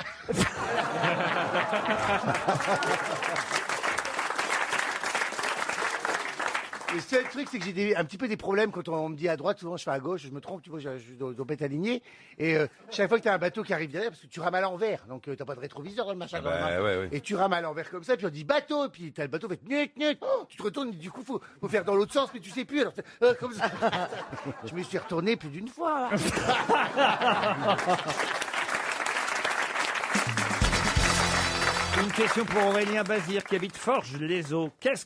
Le seul truc, c'est que j'ai un petit peu des problèmes quand on me dit à droite, souvent je fais à gauche, je me trompe, tu vois, je dois pas être aligné. Et chaque fois que tu as un bateau qui arrive derrière, parce que tu rames à l'envers, donc t'as pas de rétroviseur, le machin. Ouais. Et tu rames à l'envers comme ça, puis on dit bateau, puis t'as le bateau fait gnuc. Oh, tu te retournes, du coup, faut faire dans l'autre sens, mais tu sais plus. Alors, comme ça. Je me suis retourné plus d'une fois. Une question pour Aurélien Bazir qui habite Forges-les-Eaux. Qu'est-ce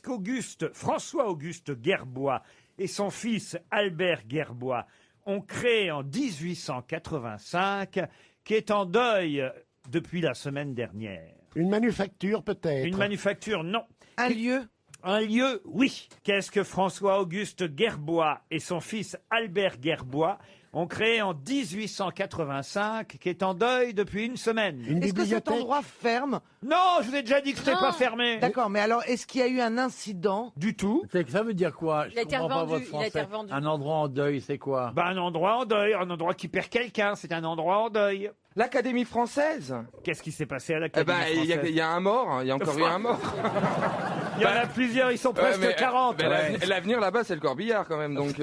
François-Auguste Gerbois et son fils Albert Gerbois ont créé en 1885 qui est en deuil depuis la semaine dernière. Une manufacture, peut-être. Une manufacture, non. Un lieu? Un lieu, oui. Qu'est-ce que François-Auguste Gerbois et son fils Albert Gerbois ont créé en 1885, qui est en deuil depuis une semaine? Est-ce que cet endroit ferme? Non, je vous ai déjà dit que c'était pas fermé. D'accord, mais alors est-ce qu'il y a eu un incident? Du tout. Ça veut dire quoi? Il a été revendu, il a été revendu. Un endroit en deuil, c'est quoi? Un endroit en deuil, un endroit qui perd quelqu'un, c'est un endroit en deuil. L'Académie française. Qu'est-ce qui s'est passé à l'Académie française? Il y a un mort, hein. Il y a encore eu un mort. Il y en a plusieurs, ils sont presque 40. L'avenir là-bas, c'est le corbillard quand même. Donc...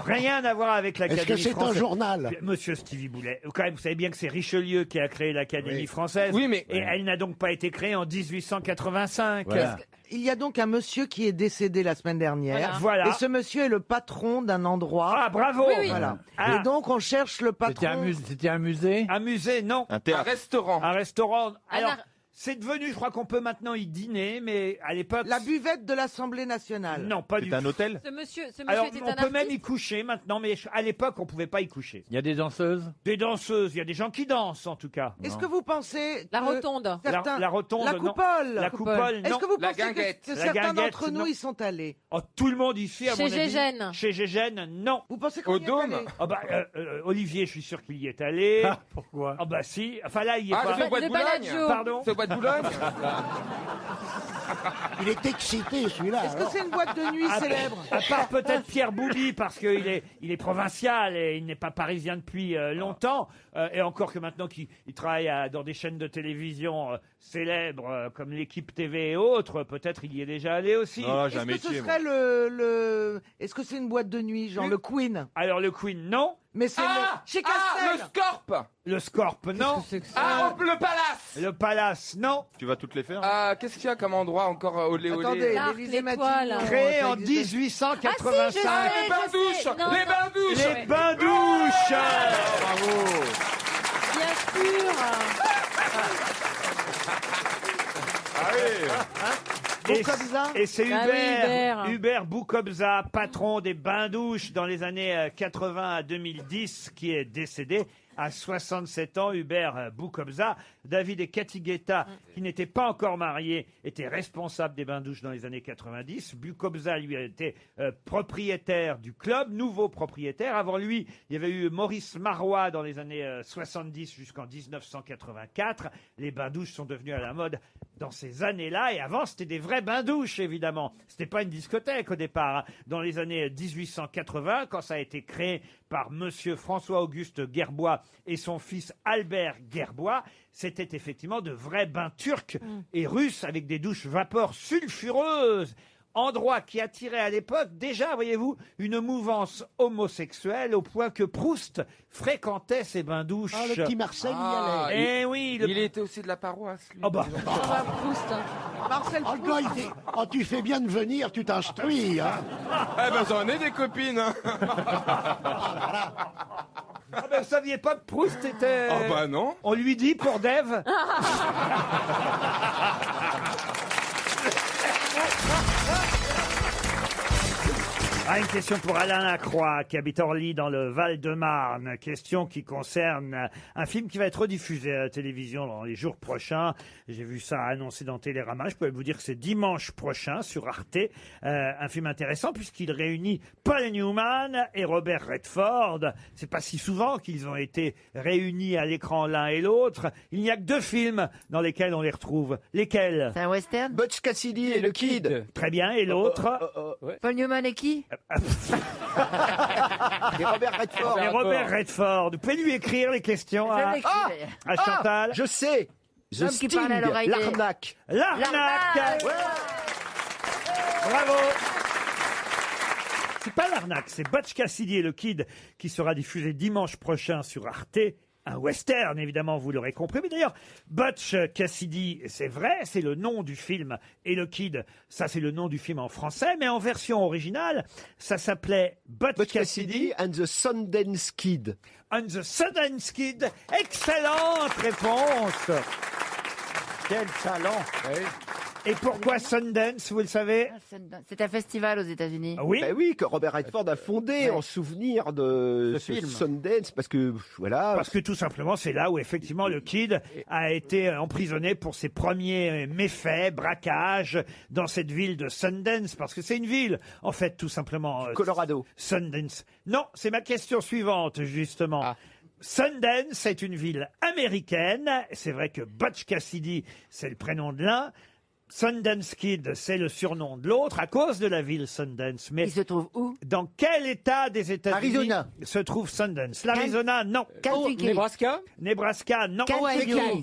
Rien à voir avec l'Académie française. Est-ce que c'est un journal? Monsieur Stevie Boulet, quand même, vous savez bien que c'est Richelieu qui a créé l'Académie française. Oui, mais... Et elle n'a donc pas été créée en 1885. Voilà. Il y a donc un monsieur qui est décédé la semaine dernière. Voilà. Et ce monsieur est le patron d'un endroit. Ah, bravo! Voilà. Ah. Et donc, on cherche le patron. C'était un musée? Un musée, non. Un restaurant. Un restaurant. Alors, c'est devenu, je crois qu'on peut maintenant y dîner, mais à l'époque... La buvette de l'Assemblée nationale. Non, pas du tout. C'est un hôtel? Ce monsieur Alors, était on un peut même artiste y coucher maintenant, mais à l'époque, on pouvait pas y coucher. Il y a des danseuses? Des danseuses, il y a des gens qui dansent, en tout cas. Est-ce que vous pensez... La que rotonde. certains- La rotonde, La non. coupole. La coupole, Est-ce non. que vous La pensez guinguette. que La certains guinguette, d'entre nous non. y sont allés? Oh, tout le monde ici, à Chez mon avis. Gégène. Chez Gégène, non. Vous pensez qu'on Au y est Dôme. allé? Oh, Olivier, je suis sûr qu'il y est allé. Pourquoi? Ah bah si. Enfin là, il y est Ah, pas. c'est au bois de Le Boulogne. Bellagio. Pardon. C'est au bois de Boulogne. Il est excité, celui-là. Est-ce que c'est une boîte de nuit célèbre? À part peut-être Pierre Boubi, parce qu'il est provincial et il n'est pas parisien depuis longtemps. Et encore que maintenant qu'il travaille dans des chaînes de télévision célèbres comme l'équipe TV et autres, peut-être il y est déjà allé aussi. Non, j'ai un Est-ce que ce métier. serait Est-ce que c'est une boîte de nuit, genre le Queen? Alors le Queen, non. Mais c'est chez Castel. Le Scorp. Le Scorp, non. Le Palace. Le Palace, non. Tu vas toutes les faire? Qu'est-ce qu'il y a comme endroit encore olé olé? Attendez, L'arc, l'Élysée l'étoile. Matignon. Créé en Ah, 1885. si, je sais. Les bains-douches. Non, Les non. bains-douches. Les bains-douches. Bravo! Bien sûr. Ah oui! Et c'est Ah oui, Hubert Boukobza, patron des bains-douches dans les années 80 à 2010, qui est décédé à 67 ans. Hubert Boukobza, David et Cathy Guetta, qui n'étaient pas encore mariés, étaient responsables des bains-douches dans les années 90. Boukobza, lui, était propriétaire du club, nouveau propriétaire. Avant lui, il y avait eu Maurice Marois dans les années 70 jusqu'en 1984. Les bains-douches sont devenus à la mode dans ces années-là. Et avant, c'était des vrais bains-douches, évidemment. C'était pas une discothèque au départ. Hein. Dans les années 1880, quand ça a été créé par monsieur François-Auguste Gerbois et son fils Albert Gerbois, c'était effectivement de vrais bains turcs et russes avec des douches vapeur sulfureuses. Endroit qui attirait à l'époque déjà, voyez-vous, une mouvance homosexuelle au point que Proust fréquentait ces bains-douches. Ah, le petit Marcel y allait. Eh oui, Il était aussi de la paroisse, lui. Oh bah. Marcel Oh, le gars, il dit, oh, tu fais bien de venir, tu t'instruis. Hein. Eh ben, j'en ai des copines. Hein. Ah ben, vous saviez pas que Proust était... Oh bah non. On lui dit pour Dave. Ah, une question pour Alain Lacroix, qui habite Orly dans le Val-de-Marne. Question qui concerne un film qui va être rediffusé à la télévision dans les jours prochains. J'ai vu ça annoncé dans Télérama. Je peux vous dire que c'est dimanche prochain sur Arte. Un film intéressant puisqu'il réunit Paul Newman et Robert Redford. C'est pas si souvent qu'ils ont été réunis à l'écran l'un et l'autre. Il n'y a que 2 films dans lesquels on les retrouve. Lesquels? C'est un western? Butch Cassidy et le Kid. Très bien. Et l'autre? Paul Newman et qui? Et Robert Redford. Et Robert Redford. Vous pouvez lui écrire les questions à Chantal. Je sais. The L'homme qui parle à Sting, l'oreille. l'arnaque. L'arnaque. Bravo. C'est pas l'arnaque, c'est Butch Cassidy et le Kid qui sera diffusé dimanche prochain sur Arte. Un western, évidemment, vous l'aurez compris. Mais d'ailleurs, Butch Cassidy, c'est vrai, c'est le nom du film. Et le Kid, ça, c'est le nom du film en français. Mais en version originale, ça s'appelait Butch Cassidy and the Sundance Kid. and the Sundance Kid. Excellente réponse. Quel talent. Et pourquoi Sundance, vous le savez? C'est un festival aux États-Unis. Oui. Ben oui, que Robert Redford a fondé en souvenir de ce film. Sundance, parce que voilà. Parce que tout simplement, c'est là où effectivement le Kid a été emprisonné pour ses premiers méfaits, braquages dans cette ville de Sundance, parce que c'est une ville, en fait, tout simplement. Colorado. Sundance. Non, c'est ma question suivante, justement. Sundance est une ville américaine. C'est vrai que Butch Cassidy, c'est le prénom de l'un. Sundance Kid, c'est le surnom de l'autre à cause de la ville Sundance. Mais il se trouve où? Dans quel état des États-Unis Arizona. se trouve Sundance? L'Arizona, non. Nebraska? Nebraska, non.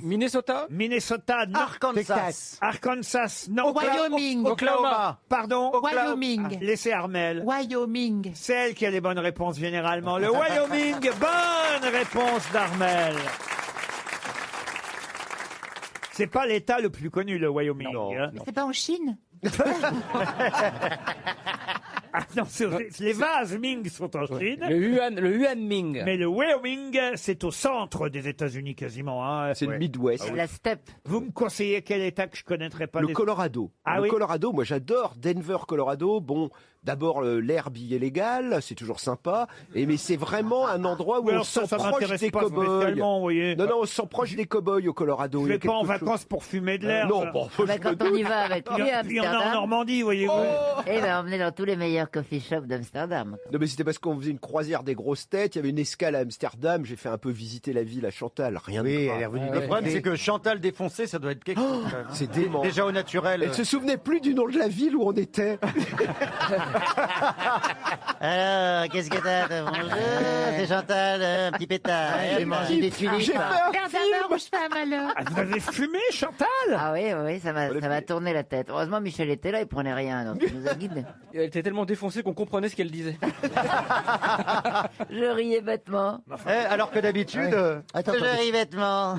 Minnesota? Minnesota, non. Arkansas. Arkansas, non. Wyoming. Oklahoma. Pardon. Wyoming. Laissez Armel. Wyoming. C'est elle qui a les bonnes réponses généralement. Le Wyoming, bonne réponse d'Armel. C'est pas l'État le plus connu, le Wyoming. hein. C'est pas en Chine? Ah non, les vases Ming sont en Chine. Le Yuan Ming. Mais le Wyoming, c'est au centre des États-Unis quasiment. hein. C'est le Midwest. C'est la steppe. Vous me conseillez quel État que je connaîtrais pas? Le Colorado. Ah le oui. Colorado, moi j'adore Denver, Colorado. Bon, d'abord l'herbe y est légale, c'est toujours sympa. Mais c'est vraiment un endroit où Oui, on alors se sent ça proche m'intéresse des pas cow-boys. spécialement, vous voyez. Non, on se sent proche des cow-boys au Colorado. Je Il y a vais pas en quelque chose. vacances pour fumer de l'herbe. Non, bon, Bah, quand on y va avec lui à Il y en a en Amsterdam, Normandie, voyez-vous. eh ben, on est dans tous les meilleurs coffee shops d'Amsterdam. Non, mais c'était parce qu'on faisait une croisière des grosses têtes. Il y avait une escale à Amsterdam. J'ai fait un peu visiter la ville à Chantal. Rien de Oui, grave. elle est revenue. Le problème, c'est que Chantal défoncé, ça doit être quelque chose. quand même. C'est dément. Déjà au naturel. Elle se souvenait plus du nom de la ville où on était. Alors, qu'est-ce que t'as? Bonjour, c'est Chantal, un petit pétard. J'ai mangé des tulipes. J'ai fait un D'abord, je fais un malheur. Ah, vous avez fumé, Chantal? Ah oui, ça m'a tourné la tête. Heureusement, Michel était là, il prenait rien, donc il nous a guidés. Elle était tellement défoncée qu'on comprenait ce qu'elle disait. Je riais bêtement. Alors que d'habitude. Je ris bêtement.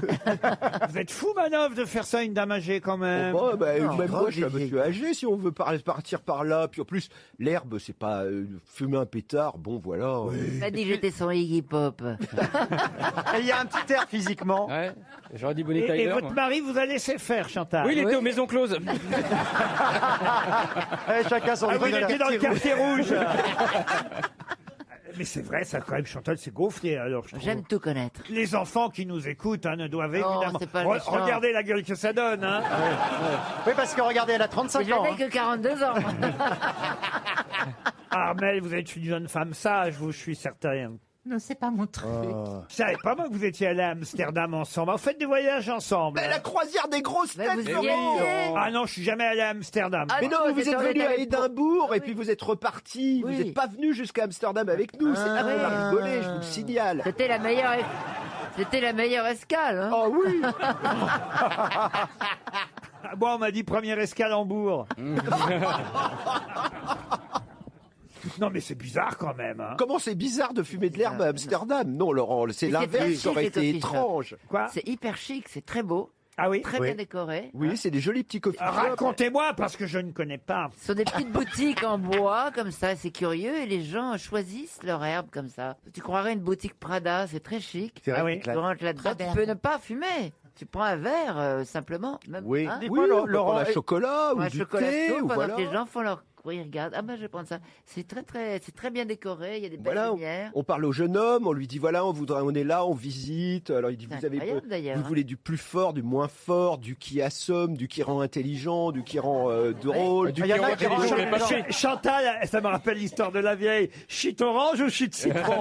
Vous êtes fou, Manov, de faire ça à une dame âgée quand même. Oh, bah, Non, même trop moi, je suis un vieilli. monsieur âgé si on veut partir par là. Puis en plus, l'herbe, c'est pas fumer un pétard. Bon, voilà. Il m'a dit que j'étais son Iggy Pop. Il y a un petit air physiquement. Ouais. J'aurais dit Bonnie Et Tyler. votre moi. mari vous a laissé faire, Chantal? Oui, il était aux maisons closes. Chacun son Ah, vous truc dans étiez dans le quartier quartier rouge. Mais c'est vrai, ça quand même, Chantal, c'est gonflé alors. je trouve. J'aime tout connaître. Les enfants qui nous écoutent hein, ne doivent évidemment. c'est pas méchant. Regardez la gueule que ça donne. Hein. Oui, parce que regardez, elle a 35 Je ans. n'ai que 42 ans. Armel, vous êtes une jeune femme sage, vous, je suis certain. Non, c'est pas mon truc. Je savais pas moi que vous étiez allés à Amsterdam ensemble. Vous faites des voyages ensemble. La croisière des grosses Mais têtes, vous y Laurent. étiez. Ah non, je suis jamais allé à Amsterdam. Ah Mais non, non, vous c'était êtes en venu à Italie. Édimbourg Ah et oui. puis vous êtes reparti. Oui. Vous n'êtes pas venu jusqu'à Amsterdam avec nous. C'est là qu'on va rigoler, je vous le signale. C'était la meilleure escale. Hein. Oh oui. Ah, bon, on m'a dit première escale Hambourg. Non, mais c'est bizarre quand même. Hein. Comment c'est bizarre de fumer de l'herbe à Amsterdam? Non, Laurent, c'est Mais c'est l'inverse très qui aurait chic, les été coffee shops. étrange. Quoi? C'est hyper chic, c'est très beau, Ah oui. très bien décoré. Oui, c'est des jolis petits coffee shops. Racontez-moi parce que je ne connais pas. Ce sont des petites boutiques en bois comme ça, c'est curieux et les gens choisissent leur herbe comme ça. Tu croirais une boutique Prada, c'est très chic. Ah oui. Tu rentres là-dedans, tu peux ne pas fumer. Tu prends un verre simplement. Même, Oui, hein, oui, on peut Laurent, prendre un chocolat ou un du chocolat thé, chaud ou pendant voilà. que les gens font leur oui, regarde. Ah ben je vais prendre ça. C'est très bien décoré. Il y a des belles Voilà, lumières. on parle au jeune homme, on lui dit voilà, on est là, on visite. Alors il dit C'est vous avez incroyable, d'ailleurs, vous hein. voulez du plus fort, du moins fort, du qui assomme, du qui rend intelligent, du qui rend drôle, du Il y qui en a rend qui rendent intelligent. Chantal, ça me rappelle l'histoire de la vieille. Shit orange ou shit citron?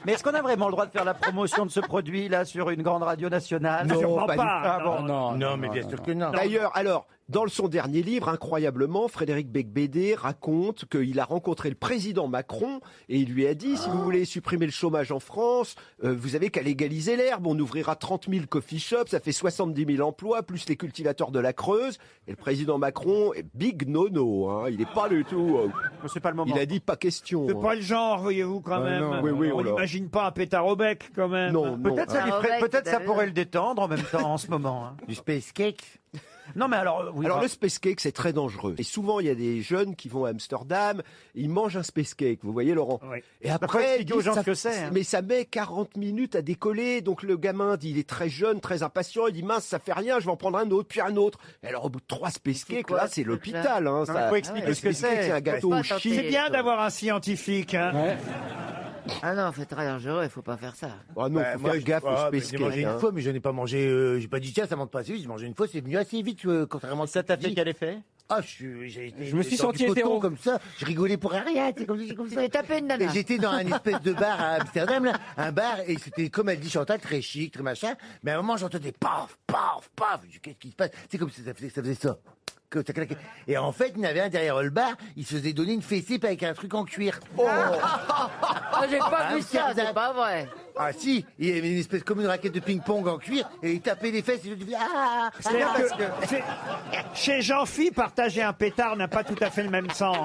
Mais est-ce qu'on a vraiment le droit de faire la promotion de ce produit là sur une grande radio nationale? Non, Sûrement pas du pas. Ah bon. Non, mais bien sûr que non. D'ailleurs, alors, dans son dernier livre, incroyablement, Frédéric Becbédé raconte qu'il a rencontré le président Macron et il lui a dit, si vous voulez supprimer le chômage en France, vous avez qu'à légaliser l'herbe, on ouvrira 30 000 coffee shops, ça fait 70 000 emplois, plus les cultivateurs de la Creuse. Et le président Macron est big nono, hein, il n'est pas du tout... C'est pas le moment. il a dit pas question. C'est hein. pas le genre, voyez-vous, quand Ouais, même. non. Oui, oui, on on l'a. n'imagine pas un pétard au bec, quand même. Non, non. Peut-être ça, lui Ah, ferait- ouais, peut-être tout à ça fait. pourrait le détendre en même temps en ce moment. hein. Du space cake. Non, mais alors, oui, Alors le space cake, c'est très dangereux. Et souvent, il y a des jeunes qui vont à Amsterdam, ils mangent un space cake, vous voyez Laurent. Oui. Et Faut après, expliquer aux gens ça- ce que c'est, hein. mais ça met 40 minutes à décoller. Donc le gamin dit, il est très jeune, très impatient, il dit mince, ça fait rien, je vais en prendre un autre, puis un autre. Et alors au bout de 3 space cakes, quoi, là, ce c'est truc-là l'hôpital. Hein, Non, mais faut expliquer le ce que space cake, c'est. un gâteau Faut au pas tenter. chi. C'est bien d'avoir un scientifique. Hein. Ah non, c'est très dangereux, il faut pas faire ça. Ah non, faut faire gaffe au space J'ai mangé cake. une hein. fois, mais je n'ai pas mangé. J'ai pas dit tiens, ça monte pas assez vite. J'ai mangé une fois, c'est venu assez vite, contrairement à ce Ça que t'a tu fait dis. quel effet? Ah, j'ai été Je me suis dans senti du coton hétéro. comme ça. Je rigolais pour rien. C'est comme Vous ça. avez tapé une nana. Et j'étais dans un espèce de bar à Amsterdam, là, un bar, et c'était comme elle dit Chantal, très chic, très machin. Mais à un moment, j'entendais paf, paf, paf. Je dis, qu'est-ce qui se passe? C'est comme si ça faisait ça. Que ça claquait. Et en fait, il y en avait un derrière le bar, il se faisait donner une fessée avec un truc en cuir. Ah, j'ai pas vu ça, Amsterdam. c'est pas vrai. Ah si, il y avait une espèce comme une raquette de ping-pong en cuir, et il tapait les fesses, et je disais, ah, C'est-à-dire parce que c'est- chez Jean-Phi, partager un pétard n'a pas tout à fait le même sens.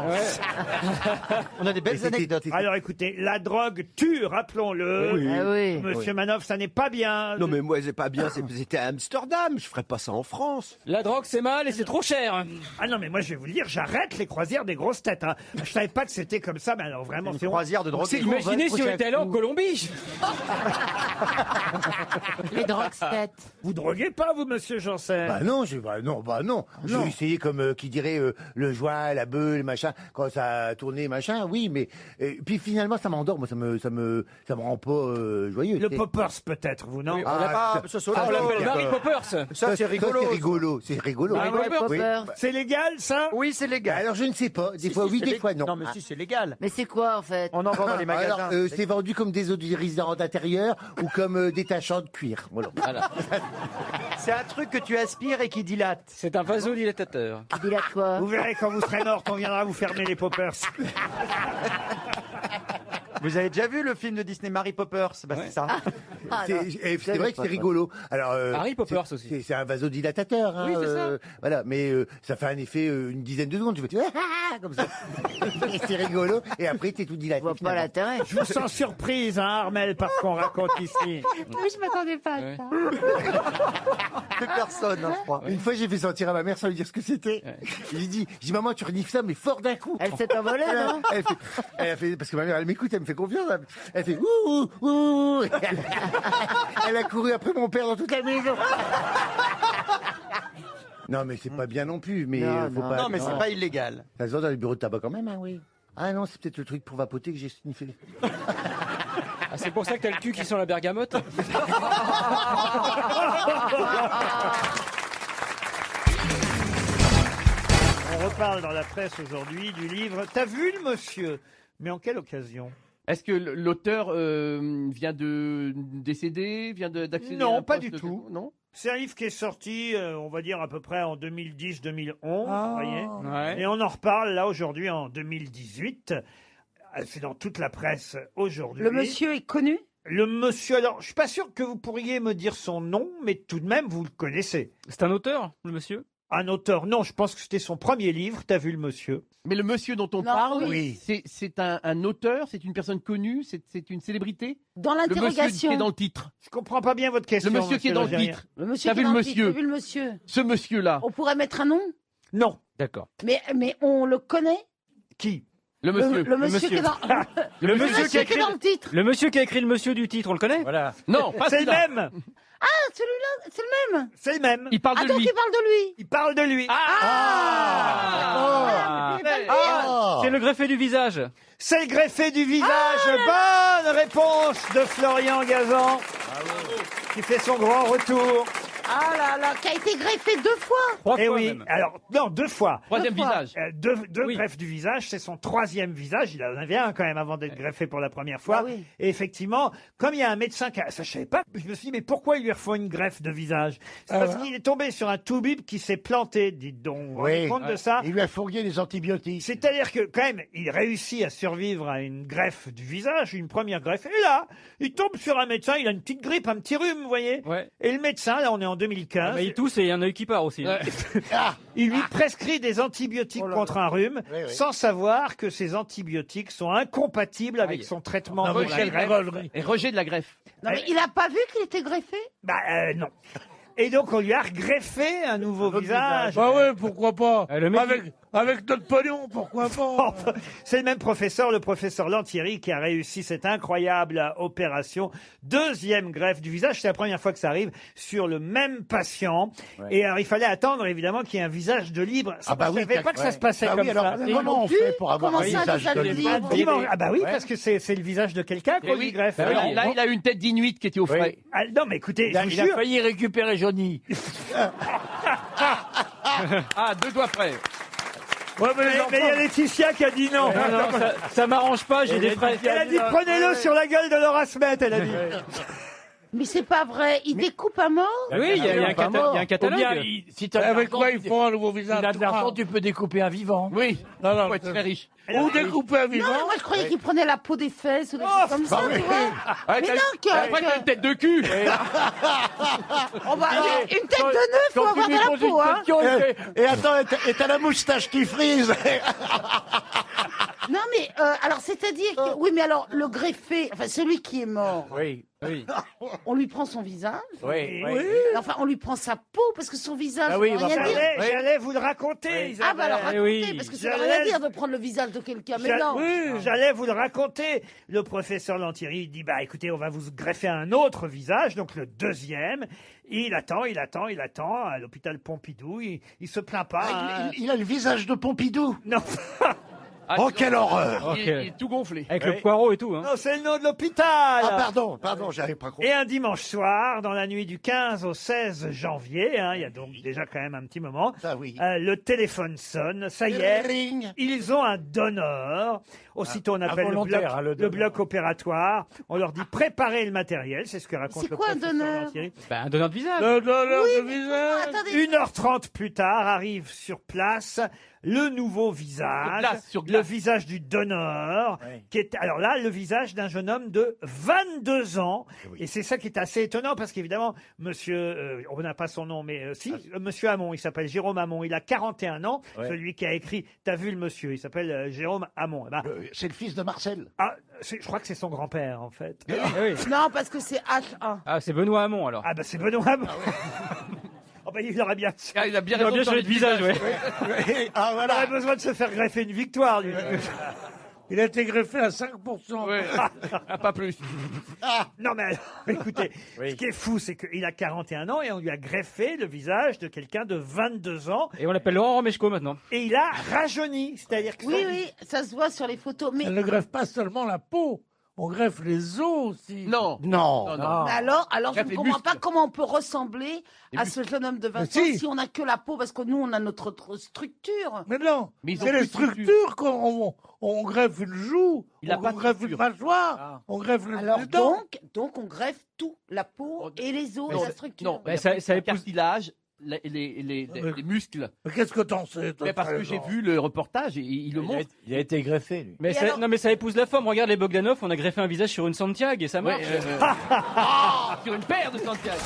On a des belles Et c'était- anecdotes. Alors écoutez, la drogue tue, rappelons-le. Oui. Ah oui. Monsieur Manoff, ça n'est pas bien. Non mais moi c'est pas bien, c'était à Amsterdam, je ferais pas ça en France. La drogue, c'est mal et c'est trop cher. Ah non, mais moi je vais vous le dire, j'arrête les croisières des grosses têtes. Hein. Je savais pas que c'était comme ça, mais alors vraiment, c'est Croisière de drogue. Imaginez si on était allé en Colombie. Les droguestettes. Vous droguez pas, vous, monsieur Janssen? Bah non, non. J'ai essayé comme qui dirait le joint, la beuh, le machin, quand ça a tourné, machin, oui, mais puis finalement ça m'endort, moi ça me rend pas joyeux. Le c'est- poppers, peut-être, vous, non? Oui, On l'a pas, ça, Ah, on l'appelle Mary d'accord. Poppers. Ça, c'est rigolo. C'est rigolo. Mary Poppers. Oui. C'est légal, ça? Oui, c'est légal. Alors je ne sais pas, des fois Si, oui, c'est des lég- fois non. Non, mais si, c'est légal. Mais c'est quoi en fait? On en vend dans les magasins. Alors c'est vendu comme des odorisants d'intérieur ou comme détachants de cuir. Voilà. C'est un truc que tu aspires et qui dilate. C'est un vasodilatateur. Tu dis là quoi? Vous verrez quand vous serez mort, on viendra vous fermer les poppers. Vous avez déjà vu le film de Disney Mary Poppers? Bah, c'est ça. Ah, non. C'est vrai que c'est rigolo. Alors Harry Poppers c'est- aussi. C'est un vasodilatateur. Hein, Oui, c'est ça. Voilà, mais ça fait un effet une dizaine de secondes. Tu fais comme ça. Et c'est rigolo. Et après t'es tout dilaté. Je vois pas finalement. l'intérêt. Je vous sens surprise, hein, Armel, par ce qu'on raconte ici. Oui, je m'attendais pas à Ouais. ça. Plus personne, hein, je crois. Une fois, j'ai fait sentir à ma mère sans lui dire ce que c'était. J'ai dit, maman, tu renifles ça, mais fort d'un coup. Elle s'est envolée, non? Elle a fait, parce que ma mère, elle m'écoute, elle me fait confiance. Elle fait ouh, ouh, ouh. Elle a couru après mon père dans toute la maison. Non, mais c'est pas bien non plus. Mais Non, faut non. pas. Non, mais c'est pas illégal. Ça se vend dans les bureaux de tabac quand même, hein, oui. Ah non, c'est peut-être le truc pour vapoter que j'ai sniffé. Ah, c'est pour ça que t'as le cul qui sent la bergamote. On reparle dans la presse aujourd'hui du livre « T'as vu le monsieur ?» Mais en quelle occasion? Est-ce que l'auteur vient de décéder, vient d'accéder à Non, un pas poste du tout. Non. C'est un livre qui est sorti, on va dire à peu près en 2010-2011, Ah. vous voyez. Ouais. Et on en reparle là aujourd'hui en 2018. C'est dans toute la presse aujourd'hui. Le monsieur est connu? Le monsieur, alors je suis pas sûr que vous pourriez me dire son nom, mais tout de même vous le connaissez. C'est un auteur, le monsieur? Un auteur, non, je pense que c'était son premier livre, T'as vu le monsieur? Mais le monsieur dont on Non, parle, oui. c'est un auteur, c'est une personne connue, c'est une célébrité. Dans Le monsieur qui l'interrogation. est dans le titre. Je comprends pas bien votre question. Le monsieur qui est dans le Logérien. titre. Le monsieur T'as qui vu est le dans le titre, monsieur? t'as vu le monsieur? Ce monsieur-là. On pourrait mettre un nom? Non. D'accord. Mais on le connaît? Qui? Le monsieur. Le monsieur qui est dans... Le Le monsieur qui est dans le titre. Le monsieur qui a écrit le monsieur du titre, on le connaît? Voilà. Non, pas C'est le celui-là. même. Ah, celui-là, c'est le même. C'est le même. Il parle Ah, de donc lui. il parle de lui. Il parle de lui. Ah. C'est le greffé du visage. C'est le greffé du visage. Bonne réponse de Florian Gazan. Qui fait son grand retour. Ah là là, qui a été greffé 2 fois. 3 Eh fois oui, même. alors, non, 2 fois. Troisième Deux fois. visage. Deux Oui. greffes du visage, c'est son 3e visage. Il en avait un quand même avant d'être greffé pour la première fois. Ah oui. Et effectivement, comme il y a un médecin qui ça je savais pas, je me suis dit, mais pourquoi il lui refont une greffe de visage? C'est parce qu'il est tombé sur un toubib qui s'est planté, dites donc. Vous vous rendez compte de ça? Il lui a fourgué des antibiotiques. C'est-à-dire que quand même, il réussit à survivre à une greffe du visage, une première greffe. Et là, il tombe sur un médecin, il a une petite grippe, un petit rhume, vous voyez. Ouais. Et le médecin, là on est en 2015, Ah, mais il tousse et il y a un œil qui part aussi. il lui prescrit des antibiotiques contre un rhume, Oui, oui. sans savoir que ces antibiotiques sont incompatibles avec Aïe. son traitement. Non, mais de la quelle greffe. drôlerie. Et rejet de la greffe. Non, mais il a pas vu qu'il était greffé? Bah non. Et donc, on lui a greffé un nouveau visage. Bah ouais, pourquoi pas le mec, avec notre pognon, pourquoi pas C'est le même professeur, le professeur Lantieri, qui a réussi cette incroyable opération. Deuxième greffe du visage. C'est la première fois que ça arrive sur le même patient. Ouais. Et alors, il fallait attendre, évidemment, qu'il y ait un visage de libre. Ah bah je oui, savais pas que ça ouais. se passait Ah comme oui, alors, ça. comment on fait pour avoir un visage de libre Dimanche. Ah bah oui, Ouais. parce que c'est le visage de quelqu'un qu'on lui greffe. Bah oui, là, il a une tête d'Inuit qui était au frais. Ah, non, mais écoutez, Il a, je vous il a jure. failli récupérer Johnny. Ah, 2 doigts près. Ouais, mais Mais il y a Laetitia qui a dit non. Non, ça m'arrange pas, j'ai des frères. Elle a dit prenez-le sur la gueule de Laura Smet, elle a dit. Mais c'est pas vrai, il découpe à mort. Oui, il y a un catalogue. Ou bien, si t'as de Avec l'argent, quoi ils font un nouveau visage il a de l'argent, tu peux découper un vivant. Oui, Non, non, faut être très riche. ou découper un Non, vivant. mais moi je croyais qu'il prenait la peau des fesses ou des choses comme ça, tu vois. Ouais, Mais t'as- non, Après, t'as une tête de cul. Oh bah, une tête de nœud, faut avoir de la peau, hein. Et attends, et t'as la moustache qui frise. Non mais, alors c'est-à-dire que, oui mais alors, le greffé, enfin celui qui est mort, Oui. on lui prend son visage, Oui. enfin on lui prend sa peau, parce que son visage, Ah oui, ça veut il va rien pas- dire. J'allais vous le raconter, Isabelle. Ah bah alors racontez, oui. parce que ça veut J'allais- rien dire de prendre le visage de quelqu'un, mais non. J'allais vous le raconter. Le professeur Lantieri dit bah écoutez, on va vous greffer un autre visage, donc le deuxième. Il attend à l'hôpital Pompidou. Il se plaint pas. hein. Il a le visage de Pompidou. Non. Oh, quelle horreur. Il est tout gonflé. Avec le poireau et tout. Hein. Non, c'est le nom de l'hôpital. Ah, pardon, j'avais pas compris. Et un dimanche soir, dans la nuit du 15 au 16 janvier, hein, il y a donc déjà quand même un petit moment, Ah oui. le téléphone sonne, ça y est, Ring. ils ont un donneur. Aussitôt, on appelle volontaire, hein, le le donneur. bloc opératoire. On leur dit préparez le matériel, c'est ce que raconte C'est le quoi un professeur donneur Lantieri. Bah, un donneur de visage. Le donneur Oui, de mais visage. attendez, 1h30 plus tard, arrive sur place le nouveau visage, Sur le glace. visage du donneur, Oui. qui est alors là le visage d'un jeune homme de 22 ans. Et c'est ça qui est assez étonnant parce qu'évidemment, monsieur, on n'a pas son nom, mais monsieur Hamon, il s'appelle Jérôme Hamon, il a 41 ans. Ouais. Celui qui a écrit T'as vu le monsieur, il s'appelle Jérôme Hamon. Eh ben, C'est le fils de Marcel. je crois que c'est son grand-père en fait. Eh oui. non parce que c'est H1. Ah, c'est Benoît Hamon alors. Ah bah c'est Benoît Hamon. Oh bah, il aurait bien, Ah, il a bien Il aurait raison bien de changé de visage, ouais. Ah il voilà. aurait besoin de se faire greffer une victoire, lui. Il a été greffé à 5%. Ouais. Ah, pas plus. Non mais alors, écoutez, ce qui est fou, c'est qu'il a 41 ans et on lui a greffé le visage de quelqu'un de 22 ans Et on l'appelle Laurent Romeshko maintenant. et il a rajeuni, c'est-à-dire que Oui, oui, ça se voit sur les photos, mais Elle ne greffe pas seulement la peau, on greffe les os aussi. Non. Non. mais alors je Greffe ne les comprends muscles. pas comment on peut ressembler à ce jeune homme de 20 ans si. si on n'a que la peau, parce que nous, on a notre structure. Mais non, Mais ils ont c'est les plus de structures on greffe une joue, Il a on pas de greffe une structure. mâchoire, on greffe Alors les dents. donc on greffe tout, la peau et les os Non, et la structure. Non, Bah, il y a ça- plus ça de épouse- cartilage, les muscles. Mais qu'est-ce que t'en sais toi, Mais parce que j'ai Trésor vu le reportage et il le montre. Il a été greffé, lui. Mais Et ça, alors- non, mais ça épouse la forme. Regarde les Bogdanov, on a greffé un visage sur une Santiago et ça marche. Sur une paire de Santiago.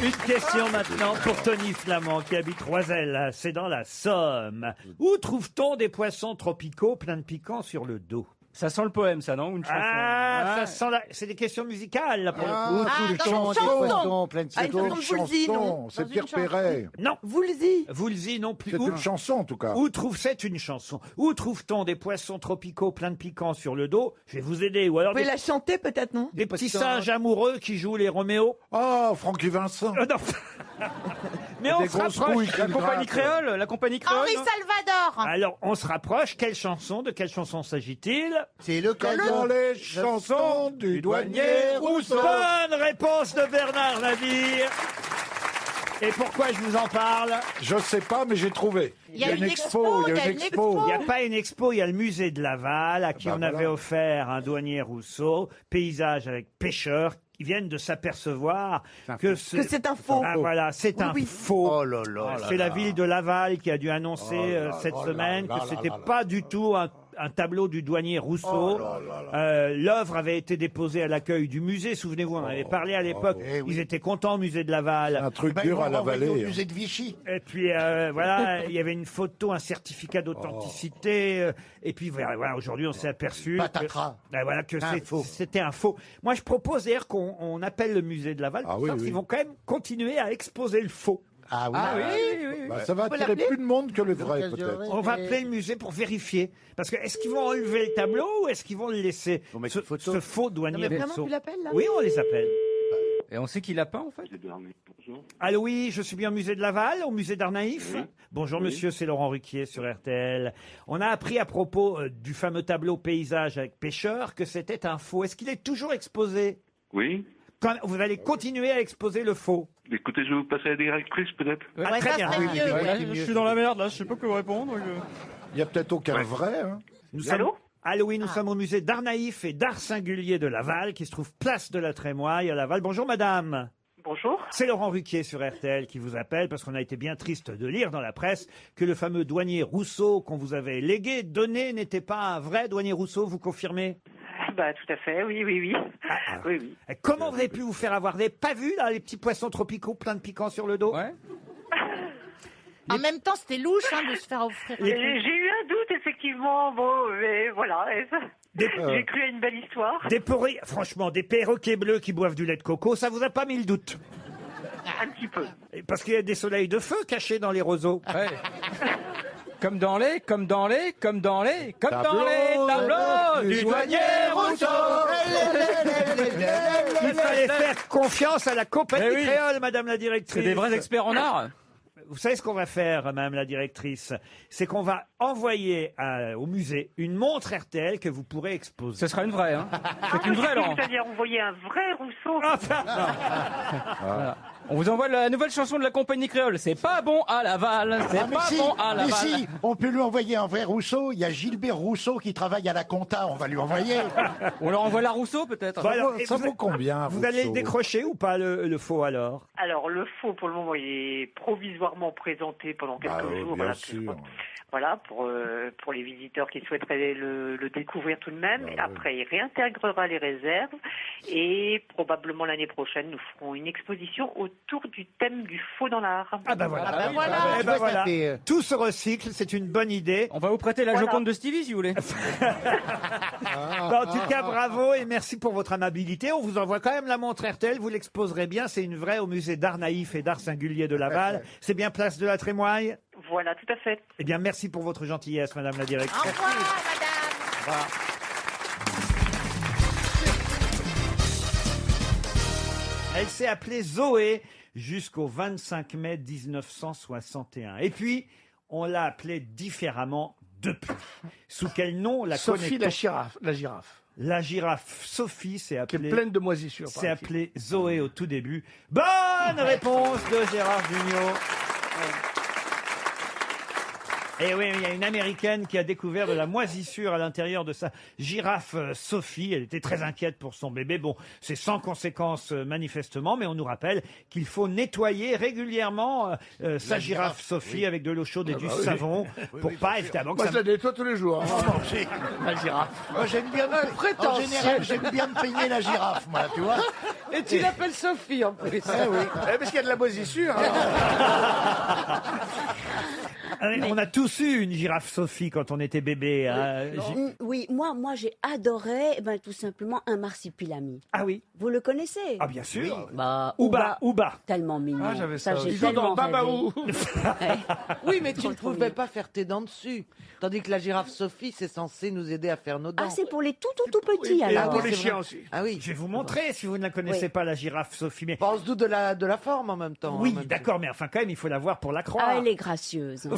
une question maintenant pour Tony Flamand qui habite Roiselle, c'est dans la Somme. Où trouve-t-on des poissons tropicaux pleins de piquants sur le dos? Ça sent le poème, ça, non? Ou une chanson? Ça sent c'est des questions musicales là pour le coup. Tous les dans chants, une des chanson. poissons, plein de Ah, une sautons. chanson de Woolsey, non? C'est Dans Pierre une chanson. Perret. Non, Woolsey. Woolsey non plus. C'est Où- une chanson, en tout cas. Où c'est une chanson? Où trouve-t-on des poissons tropicaux pleins de piquants sur le dos? Je vais vous aider. Ou alors Vous pouvez la chanter peut-être, non? des petits singes amoureux qui jouent les Roméo? Oh, Francky Vincent. Non. Mais on Des se grosses rapproche. couilles La qui compagnie grattent. créole? La compagnie créole? Henri non Salvador. Alors, on se rapproche. Quelle chanson? De quelle chanson s'agit-il? C'est le cas Dans les chansons du douanier Rousseau. Bonne réponse de Bernard Navire. Et pourquoi je vous en parle? Je sais pas, mais j'ai trouvé. Il y a une expo, il y a une expo. Il n'y a pas une expo, il y a le musée de Laval à qui Bah on voilà. avait offert un douanier Rousseau, paysage avec pêcheurs qui viennent de s'apercevoir que c'est un faux. Ah, voilà, c'est un faux. Oh là là. C'est la ville de Laval qui a dû annoncer cette oh là semaine là que là c'était là là pas du tout un un tableau du douanier Rousseau. L'œuvre avait été déposée à l'accueil du musée. Souvenez-vous, on en avait parlé à l'époque. Ils étaient contents au musée de Laval. Un truc Ben, dur ils à l'ont envoyé l'avaler. au musée de Vichy. Et puis voilà, il y avait une photo, un certificat d'authenticité. Et puis voilà, aujourd'hui, on s'est aperçu Patatras. que c'était un faux. Moi, je propose d'ailleurs qu'on appelle le musée de Laval. oui, parce oui. qu'ils vont quand même continuer à exposer le faux. Ah oui. Bah, ça va attirer plus de monde que le vrai, peut-être. On va appeler le musée pour vérifier. Parce que est-ce qu'ils vont enlever le tableau ou est-ce qu'ils vont le laisser ce faux douanier Rousseau. Oui, on les appelle. Et on sait qui l'a peint, en fait. Allô, oui, je suis bien au musée de Laval, au musée d'Arnaïf. Bonjour monsieur, c'est Laurent Ruquier sur RTL. On a appris à propos du fameux tableau paysage avec pêcheur que c'était un faux. Est-ce qu'il est toujours exposé? Oui. Quand vous allez continuer à exposer le faux? Écoutez, je vais vous passer la directrice, peut-être. Très bien. Je suis dans la merde, là, je sais pas quoi répondre. Il n'y a peut-être aucun vrai. Hein. Allô, oui, nous sommes au musée d'Arnaïf et d'art singulier de Laval, qui se trouve place de la Trémoille à Laval. Bonjour madame. Bonjour. C'est Laurent Ruquier sur RTL qui vous appelle parce qu'on a été bien triste de lire dans la presse que le fameux douanier Rousseau qu'on vous avait légué, donné, n'était pas un vrai douanier Rousseau, vous confirmez? Bah, tout à fait, oui. Oui. Comment vous avez pu vous faire avoir? Vous n'avez pas vu là, les petits poissons tropicaux pleins de piquants sur le dos? En même temps, c'était louche de se faire offrir. J'ai eu un doute, effectivement. Bon, mais voilà. J'ai cru à une belle histoire. Franchement, des perroquets bleus qui boivent du lait de coco, ça vous a pas mis le doute? Un petit peu. Parce qu'il y a des soleils de feu cachés dans les roseaux. Comme dans les tableaux du douanier Rousseau. Il fallait faire confiance à la compagnie créole, madame la directrice. C'est des vrais experts en art. Vous savez ce qu'on va faire, madame la directrice? C'est qu'on va envoyer au musée une montre RTL que vous pourrez exposer. Ce sera une vraie, hein? C'est une vraie, Laurent. C'est-à-dire envoyer un vrai Rousseau. Voilà. On vous envoie la nouvelle chanson de la compagnie créole. C'est pas bon à Laval. C'est pas bon à Laval. Mais si, on peut lui envoyer un vrai Rousseau. Il y a Gilbert Rousseau qui travaille à la compta. On va lui envoyer. On leur envoie la Rousseau, peut-être. Ça vaut combien, Vous allez le décrocher ou pas, le faux, alors? Alors, le faux, pour le moment, il est provisoirement présenté pendant quelques jours. Voilà, pour les visiteurs qui souhaiteraient le découvrir tout de même. Et après, il réintégrera les réserves. Et probablement l'année prochaine, nous ferons une exposition autour du thème du faux dans l'art. Ah ben voilà. Tout se recycle, c'est une bonne idée. On va vous prêter la Joconde de Stevie, si vous voulez. En tout cas, bravo et merci pour votre amabilité. On vous envoie quand même la montre RTL, vous l'exposerez bien. C'est une vraie au musée d'art naïf et d'art singulier de Laval. C'est bien place de la Trémoille? Voilà, tout à fait. Eh bien, merci pour votre gentillesse, madame la directrice. Au revoir, madame. Elle s'est appelée Zoé jusqu'au 25 mai 1961. Et puis, on l'a appelée différemment depuis. Sous quel nom la Sophie connaît-on? la girafe. La girafe Sophie s'est appelée... Qui est pleine de moisissures. s'est appelée Zoé au tout début. Bonne réponse de Gérard Jugnot. Et oui, il y a une Américaine qui a découvert de la moisissure à l'intérieur de sa girafe Sophie. Elle était très inquiète pour son bébé. Bon, c'est sans conséquence manifestement, mais on nous rappelle qu'il faut nettoyer régulièrement sa girafe Sophie avec de l'eau chaude et du savon pour pas évidemment que Moi, ça... je la nettoie tous les jours. Moi aussi, la girafe. Moi, j'aime bien en général, j'aime bien me peigner la girafe, moi, tu vois. Et tu l'appelles Sophie, en plus. Ah oui. Parce qu'il y a de la moisissure. On a tous eu une girafe Sophie quand on était bébé. Hein. Oui, moi j'ai adoré tout simplement un marsupilami. Ah oui. Vous le connaissez? Ah bien sûr. Oui. Bah, Ouba. Tellement mignon. Ah, j'avais ça aussi. J'ai Il joue tellement dans rêvé. Babaou. Oui, mais tu Trop, ne trop pouvais mignon. pas faire tes dents dessus. Tandis que la girafe Sophie, c'est censé nous aider à faire nos dents. Ah, c'est pour les tout petits alors. pour les chiens aussi. Ah oui. Je vais vous montrer si vous ne la connaissez Oui. pas, la girafe Sophie. Mais... On se doute de la forme en même temps. Oui, d'accord, mais enfin quand même, il faut la voir pour la croire. Ah, elle est gracieuse.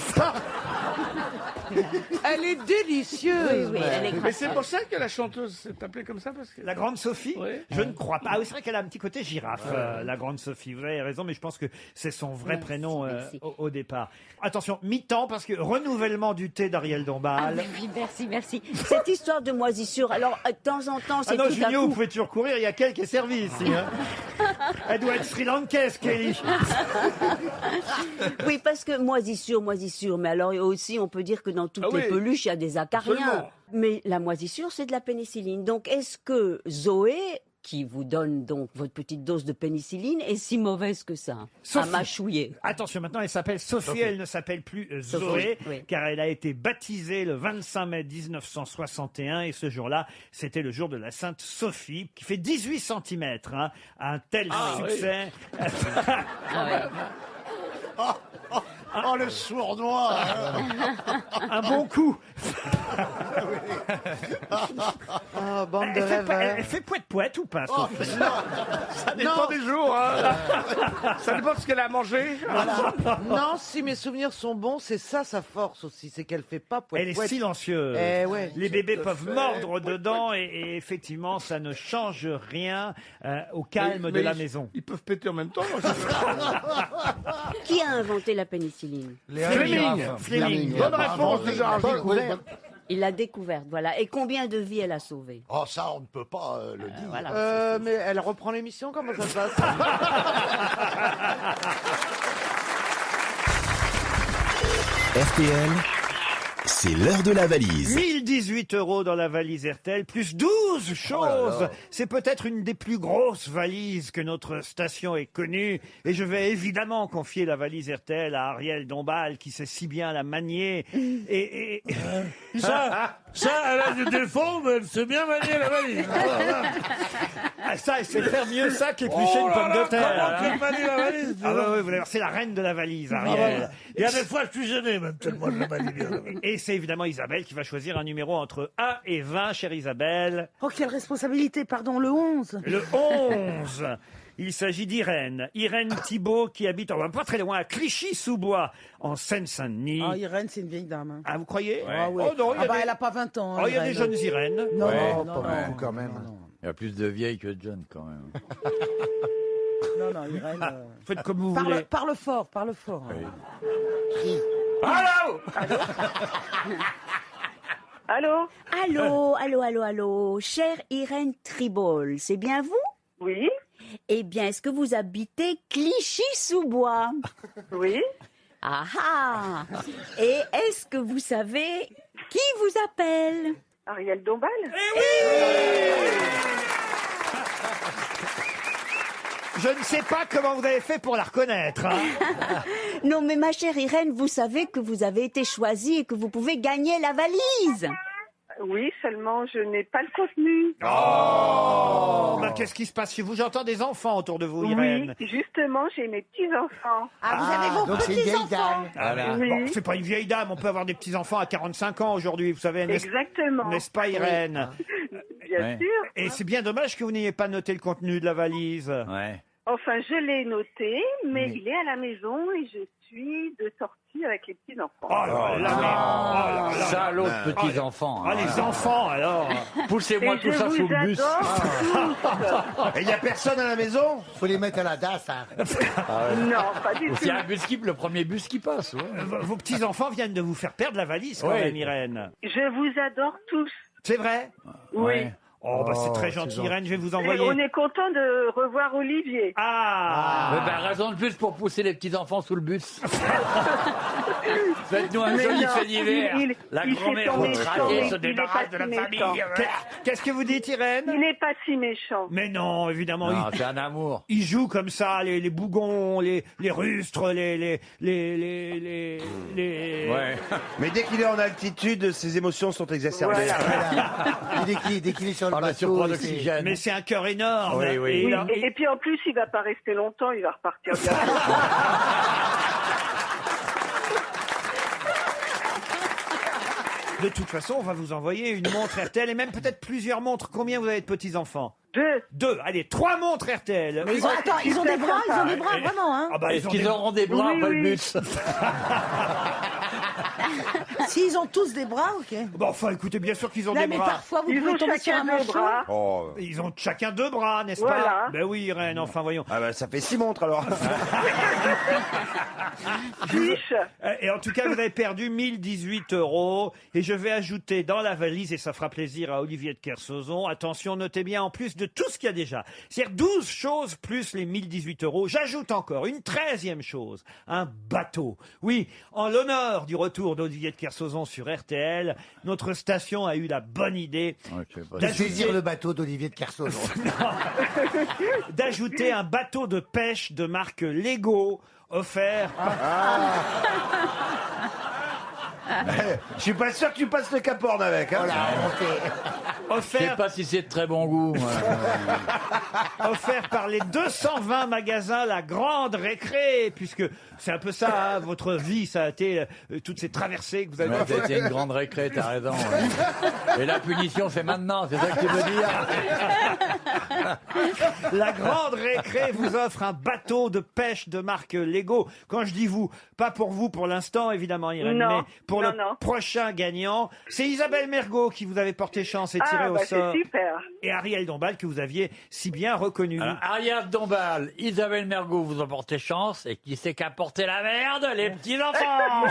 Elle est délicieuse. Oui, elle est Mais gracieuse. c'est pour ça que la chanteuse s'est appelée comme ça, parce que... La grande Sophie? Oui. Je ne crois pas. Ah oui, c'est vrai qu'elle a un petit côté girafe, la grande Sophie. Vous avez raison, mais je pense que c'est son vrai prénom merci. au départ. Attention, mi-temps, parce que renouvellement du thé d'Ariel Dombal. Ah, oui, merci. Cette histoire de moisissure, alors de temps en temps, c'est Ah non, tout à Junio, vous coup... pouvez toujours courir, il y a quelqu'un qui est servi ici. Hein. Elle doit être sri-lankaise, Kelly. Oui, parce que moisissure, mais alors aussi, on peut dire que dans toutes Ah les oui. peluches, il y a des acariens. Absolument. Mais la moisissure, c'est de la pénicilline. Donc, est-ce que Zoé, qui vous donne donc votre petite dose de pénicilline, est si mauvaise que ça à Sophie. mâchouiller? Attention, maintenant elle s'appelle Sophie, Sophie. elle ne s'appelle plus Sophie, Zoé, oui. car elle a été baptisée le 25 mai 1961, et ce jour-là, c'était le jour de la Sainte Sophie, qui fait 18 cm, hein, un tel succès. Oh, le sournois. Un bon coup. Ah, bande de Elle fait, pas- rêveurs. elle fait poète-poète ou pas, Oh, Sophie? Ça dépend des jours. Hein. Ça dépend de ce qu'elle a mangé. Non, si mes souvenirs sont bons, c'est ça sa force aussi, c'est qu'elle fait pas poète. Elle est silencieuse. Eh ouais. Les bébés peuvent mordre dedans et effectivement, ça ne change rien au calme de la maison. Ils peuvent péter en même temps. Qui a inventé la pénicilline? Fleming. Bonne réponse de Gérard Giroud. Il l'a découverte, voilà. Et combien de vies elle a sauvé? Oh, ça, on ne peut pas le dire. Voilà. Mais elle reprend l'émission, comment ça se passe? RTL, c'est l'heure de la valise. 1018 € dans la valise RTL, plus 12 choses. C'est peut-être une des plus grosses valises que notre station ait connue. Et je vais évidemment confier la valise RTL à Ariel Dombal, qui sait si bien la manier. Et Ça, elle a du défaut, mais elle sait bien manier la valise. Ah, ça, elle sait faire mieux ça qu'éplucher Oh une là pomme là, de terre. comment tu manies la valise, Ah dis donc. oui, vous allez voir, c'est la reine de la valise, Ah, Ariel. voilà. Il y a des fois, je suis gêné, même tellement je la manie bien. Et c'est évidemment Isabelle qui va choisir un numéro entre 1 et 20, chère Isabelle. Oh, quelle responsabilité, pardon, le 11. Le 11. Il s'agit d'Irène. Irène Thibault qui habite, pas très loin, à Clichy-sous-Bois, en Seine-Saint-Denis. Ah, Irène, c'est une vieille dame. Hein. Ah, vous croyez? Ah, ouais. Oh non, il y a des- elle a pas 20 ans. Oh, il y a des Irène. jeunes Irènes. Non, Ouais. non, non, non, quand même. Il y a plus de vieilles que de jeunes, quand même. non, non, Irène. Faites comme vous voulez. Parle fort, parle fort. Allô? Allô? Allô, allô, allô, allô. Chère Irène Tribol, c'est bien vous? Oui. Eh bien, est-ce que vous habitez Clichy-sous-Bois? Oui. Ah ah. Et est-ce que vous savez qui vous appelle? Ariel Dombal? Je ne sais pas comment vous avez fait pour la reconnaître. Hein. Non, mais ma chère Irène, vous savez que vous avez été choisie et que vous pouvez gagner la valise. Oui, seulement je n'ai pas le contenu. Oh, bah, qu'est-ce qui se passe chez vous? J'entends des enfants autour de vous, Irène. Oui, justement, j'ai mes petits-enfants. Ah, vous avez vos donc c'est une vieille petits-enfants. dame. Ah, mais Oui. bon, c'est pas une vieille dame, on peut avoir des petits-enfants à 45 ans aujourd'hui, vous savez, n'est-ce Exactement. n'est-ce pas, Irène? Bien Ouais. sûr. Et c'est bien dommage que vous n'ayez pas noté le contenu de la valise. Ouais. Enfin, je l'ai noté, mais il est à la maison et je suis de sortie avec les petits-enfants. Oh là là, oh là là. Salaud de petits-enfants. Ah, les enfants, alors. Poussez-moi Et tout je ça vous sous le bus. adore Et il n'y a personne à la maison? Faut les mettre à la DAS, hein. Non, pas du tout. C'est un bus qui, le premier bus qui passe. Ouais. Vos petits-enfants viennent de vous faire perdre la valise, quand Ouais. même, Irène. Je vous adore tous. C'est vrai? Oui. Ouais. Oh, bah c'est très c'est gentil, gentil. Irène, je vais vous Et envoyer. on est content de revoir Olivier. Ah, Mais ben, raison de plus pour pousser les petits-enfants sous le bus. Faites-nous un Mais joli non, fait d'hiver. La il fait grand-mère son outragée méchant, se il est débarrasse pas de la si famille. méchant. Qu'est-ce que vous dites, Irène? Il n'est pas si méchant. Mais non, évidemment, Non, c'est un amour. il joue comme ça, les bougons, les rustres, les... Ouais. Mais dès qu'il est en altitude, ses émotions sont exacerbées. Et dès qu'il est sur le Par la bateau, surcroît c'est- d'oxygène. Mais c'est un cœur énorme. Oui, oui. Et Oui, il a- et puis en plus, il va pas rester longtemps, il va repartir bientôt. De toute façon, on va vous envoyer une montre RTL et même peut-être plusieurs montres. Combien vous avez de petits-enfants? 2. Allez, 3 montres RTL. Mais ils ont, attends, ils ont des bras, vraiment, hein. Ah bah, Est-ce ils ont qu'ils des- auront des bras Oui, après le oui. bus? S'ils ont tous des bras, ok. Bon, enfin, écoutez, bien sûr qu'ils ont Là, des mais bras. parfois, vous Ils pouvez ont tomber sur un chacun deux manchot. bras. Oh. Ils ont chacun 2 bras, n'est-ce Voilà. pas? Ben oui, Irène, enfin, voyons. Ah bah ça fait 6 montres alors. Fiche. Et en tout cas, vous avez perdu 1018 €. Et je vais ajouter dans la valise, et ça fera plaisir à Olivier de Kersauzon, attention, notez bien, en plus de tout ce qu'il y a déjà, c'est-à-dire 12 choses plus les 1018 €, j'ajoute encore une 13e chose, un bateau. Oui, en l'honneur du retour d'Olivier de Kersauzon, Kersozon sur RTL, notre station a eu la bonne idée De saisir le bateau d'Olivier de Kersauzon. d'ajouter un bateau de pêche de marque Lego offert. Je suis pas sûr que tu passes le Cap Horn avec. Hein. Je sais pas si c'est de très bon goût. moi. Offert par les 220 magasins La Grande Récré, puisque c'est un peu ça, hein, votre vie, ça a été toutes ces traversées que vous avez Ouais, c'était une grande récré, t'as raison. ouais. Et la punition, c'est maintenant, c'est ça que tu veux dire. La Grande Récré vous offre un bateau de pêche de marque Lego. Quand je dis vous, pas pour vous pour l'instant, évidemment, Irène, Non, mais pour non, le non. prochain gagnant. C'est Isabelle Mergot qui vous avait porté chance et tiré au c'est sort. super. Et Ariel Dombal que vous aviez si bien reconnu. Alors, Ariel Dombal, Isabelle Mergo vous ont porté chance, et qui c'est qui a porté la merde? Les petits-enfants.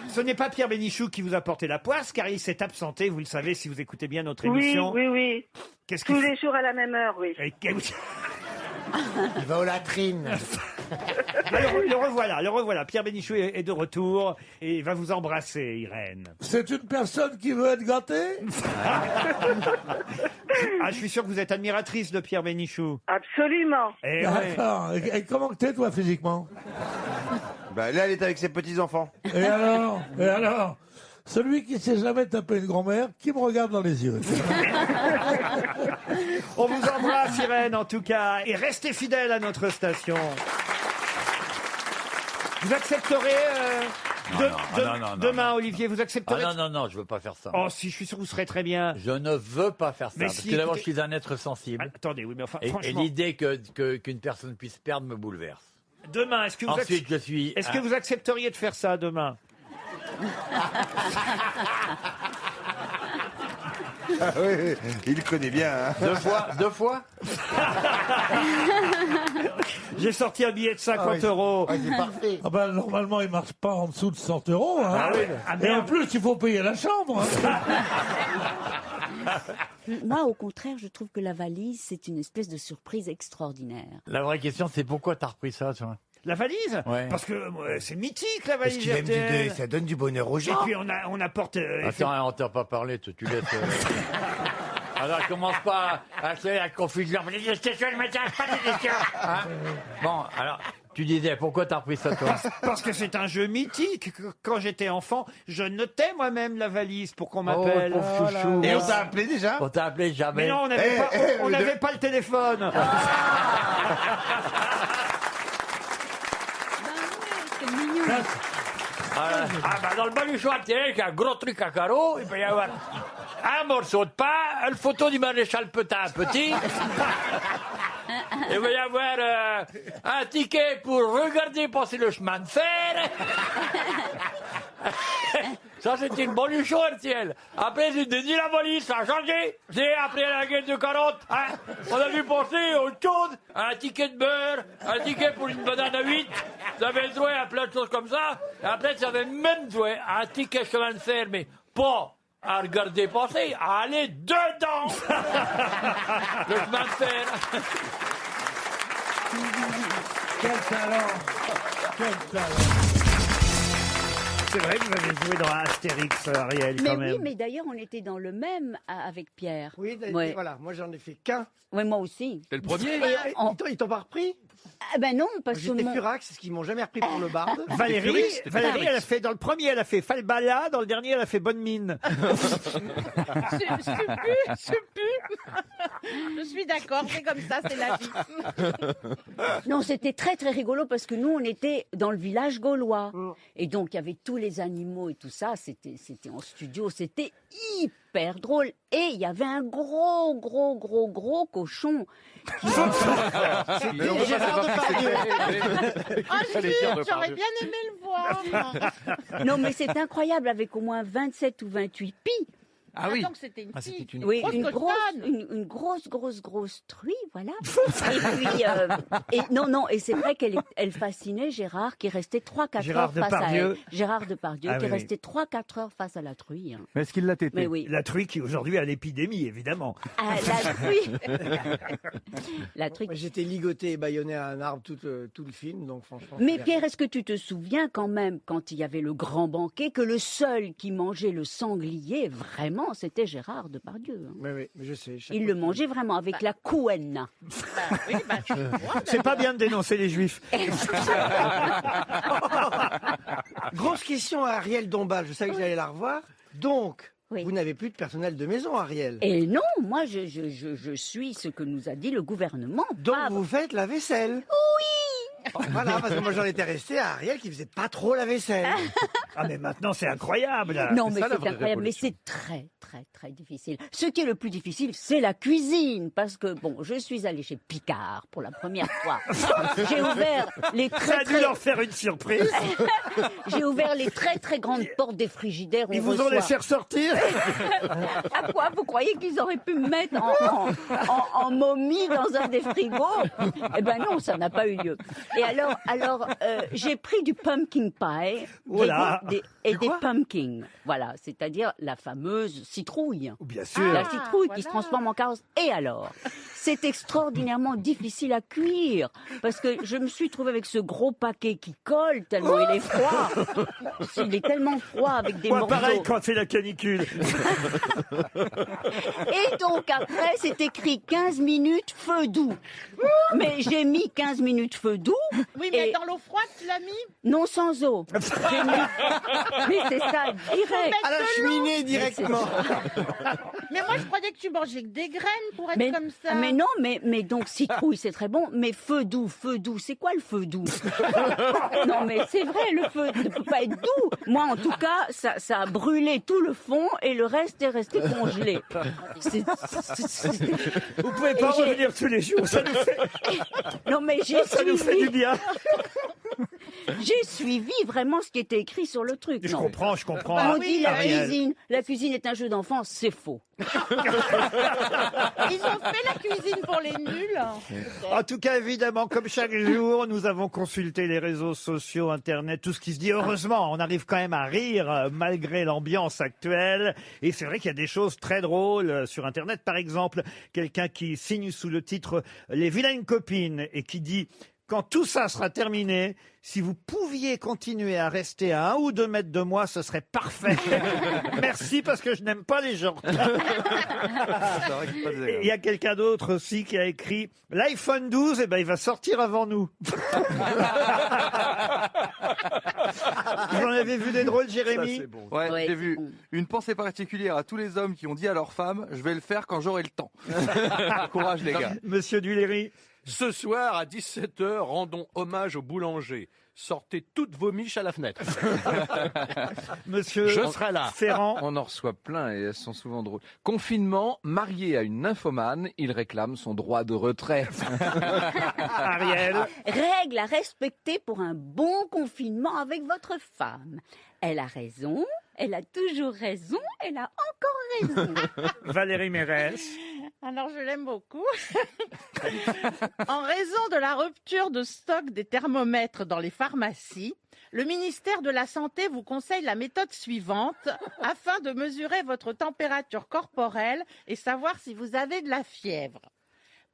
Ce n'est pas Pierre Bénichou qui vous a porté la poisse, car il s'est absenté, vous le savez si vous écoutez bien notre Oui, émission. oui. Qu'est-ce Tous qu'il les jours à la même heure, oui. Il va aux latrines. Alors, le revoilà. Pierre Bénichou est de retour et il va vous embrasser, Irène. C'est une personne qui veut être gâtée? Ah, je suis sûr que vous êtes admiratrice de Pierre Bénichou. Absolument. Eh ouais. D'accord. Et comment que t'es, toi, physiquement? Bah, là, elle est avec ses petits-enfants. Et alors celui qui s'est jamais tapé une grand-mère, qui me regarde dans les yeux. On vous embrasse, Irène, en tout cas, et restez fidèles à notre station. Vous accepterez Non. demain, Olivier, vous accepterez Non, je veux pas faire ça. Oh, si, je suis sûr que vous serez très bien. Je ne veux pas faire ça. Mais Parce si, que d'abord, écoutez- je suis un être sensible. Attendez, oui, mais enfin, Et franchement, l'idée qu'une personne puisse perdre me bouleverse. demain, est-ce que vous Ensuite, je suis. est-ce que vous accepteriez de faire ça demain? Ah oui, il connaît bien. Hein. Deux fois J'ai sorti un billet de 50 euros. C'est parfait. Ah ben, normalement, il marche pas en dessous de 100 euros. Hein. Ah oui. Ah, Et en merde. plus, il faut payer la chambre. Hein. Moi, au contraire, je trouve que la valise, c'est une espèce de surprise extraordinaire. La vraie question, c'est pourquoi t'as repris ça, toi? La valise? Ouais. Parce que c'est mythique, la Parce valise qu'il aime RTL. ça donne du bonheur aux Et gens. puis on apporte... Attends, on t'a pas parlé, toi, tu laisses. Alors, commence pas à faire la confusion. Les questions, je m'intéresse pas des questions. Hein? Bon, alors, tu disais, pourquoi t'as repris ça, toi? Parce que c'est un jeu mythique. Quand j'étais enfant, je notais moi-même la valise pour qu'on m'appelle. Oh, pauvre chouchou. Et on t'a appelé déjà? On t'a appelé jamais. Mais non, on n'avait pas, on n'avait pas le téléphone. C'est mignon. Ah bah dans le baluchon à télé, il y a un gros truc à carreaux, il peut y avoir un morceau de pain, une photo du maréchal Petain petit, il va y avoir un ticket pour regarder passer le chemin de fer. Ça, c'était une baluchon RTL. Après, j'ai dit la valise, ça a changé. C'est après la guerre de 40, hein. On a vu passer autre chose, un ticket de beurre, un ticket pour une banane à 8. Ça avait joué à plein de choses comme ça. Et après, ça avait même joué à un ticket chemin de fer, mais pas à regarder passer, à aller dedans. Le chemin de fer. Quel talent. Quel talent. C'est vrai que vous avez joué dans Astérix, Ariel, Mais quand même. oui, mais d'ailleurs, on était dans le même avec Pierre. Oui, Ouais. voilà, moi j'en ai fait qu'un. Ouais, moi aussi. C'est le premier. Ils t'ont pas repris? Ah ben non, parce que J'étais mon... Furax, c'est ce qu'ils m'ont jamais repris pour le barde. Valérie, elle a fait, dans le premier, elle a fait Falbala, dans le dernier, elle a fait Bonne Mine. Je suis d'accord, c'est comme ça, c'est la vie. Non, c'était très très rigolo parce que nous, on était dans le village gaulois. Et donc, il y avait tous les animaux et tout ça. C'était en studio. C'était hyper drôle. Et il y avait un gros cochon. C'était Gérard Depardieu. Ah, j'aurais bien aimé le voir. Non, mais c'est incroyable, avec au moins 27 ou 28 pies. Ah oui. Attends, que c'était une Ah, fille. c'était une Oui, grosse une grosse truie, voilà. Et puis, et c'est vrai elle fascinait Gérard qui restait 3-4 Gérard heures face à Depardieu. elle. Gérard Depardieu Ah qui oui, restait 3-4 heures face à la truie. Hein. Mais est-ce qu'il l'a tété Mais oui. La truie qui aujourd'hui a l'épidémie, évidemment. Ah, la truie. La truie. Moi, j'étais ligoté et bâillonné à un arbre tout le film, donc franchement. Mais Pierre, est-ce que tu te souviens quand même, quand il y avait le grand banquet, que le seul qui mangeait le sanglier, vraiment, c'était Gérard Depardieu. Hein. Oui, mais je sais. Il le mangeait vraiment avec la couenne. C'est pas bien de dénoncer les juifs. Grosse question à Ariel Dombal, je savais que j'allais la revoir. Donc, vous n'avez plus de personnel de maison, Ariel. Et non, moi je suis ce que nous a dit le gouvernement. Donc vous faites la vaisselle. Oui. Voilà, parce que moi j'en étais resté à Ariel qui faisait pas trop la vaisselle. Ah mais maintenant c'est incroyable. Non mais c'est incroyable, mais c'est très très difficile. Ce qui est le plus difficile, c'est la cuisine, parce que bon, je suis allée chez Picard pour la première fois. J'ai ouvert les Ça a dû leur faire une surprise. J'ai ouvert les très grandes portes des frigidaires. Ils vous ont laissé ressortir. À quoi vous croyez qu'ils auraient pu me mettre en momie dans un des frigos? Eh ben non, ça n'a pas eu lieu. Et alors, j'ai pris du pumpkin pie Voilà. et des pumpkins. Voilà, c'est-à-dire la fameuse citrouille. Bien sûr. La citrouille qui se transforme en carotte. Et alors, c'est extraordinairement difficile à cuire parce que je me suis trouvée avec ce gros paquet qui colle tellement il est froid. Il est tellement froid avec des morceaux. Pareil quand c'est la canicule. Et donc après, c'est écrit 15 minutes feu doux. Mais j'ai mis 15 minutes feu doux. Oui, mais dans l'eau froide, tu l'as mis? Non, sans eau. J'ai mis... Mais c'est ça, direct. À la cheminée directement. Mais moi, je croyais que tu mangeais que des graines pour être comme ça. Mais non, mais donc citrouille, c'est très bon. Mais feu doux, c'est quoi le feu doux? Non, mais c'est vrai, le feu ne peut pas être doux. Moi, en tout cas, ça a brûlé tout le fond et le reste est resté congelé. Vous pouvez pas revenir tous les jours, ça nous fait... Non, mais ça nous fait du bien. J'ai suivi vraiment ce qui était écrit sur le truc. Je comprends. On dit la cuisine est un jeu d'enfant, c'est faux. Ils ont fait la cuisine pour les nuls. En tout cas, évidemment, comme chaque jour, nous avons consulté les réseaux sociaux, Internet, tout ce qui se dit. Heureusement, on arrive quand même à rire malgré l'ambiance actuelle. Et c'est vrai qu'il y a des choses très drôles sur Internet. Par exemple, quelqu'un qui signe sous le titre « Les vilaines copines » et qui dit « Quand tout ça sera terminé, si vous pouviez continuer à rester à 1 ou 2 mètres de moi, ce serait parfait. Merci parce que je n'aime pas les gens. » Et il y a quelqu'un d'autre aussi qui a écrit « L'iPhone 12, il va sortir avant nous. » Vous en avez vu des drôles, Jérémy? Ouais, j'ai vu. Une pensée particulière à tous les hommes qui ont dit à leurs femmes « Je vais le faire quand j'aurai le temps. » Courage les gars. Monsieur Duléry. Ce soir, à 17h, rendons hommage au boulanger. Sortez toutes vos miches à la fenêtre. Monsieur Je serai là. Ferrand. On en reçoit plein et elles sont souvent drôles. Confinement, marié à une nymphomane, il réclame son droit de retrait. Ariel. Règle à respecter pour un bon confinement avec votre femme. Elle a raison, elle a toujours raison, elle a encore raison. Valérie Mérès. Alors, je l'aime beaucoup. En raison de la rupture de stock des thermomètres dans les pharmacies, le ministère de la Santé vous conseille la méthode suivante afin de mesurer votre température corporelle et savoir si vous avez de la fièvre.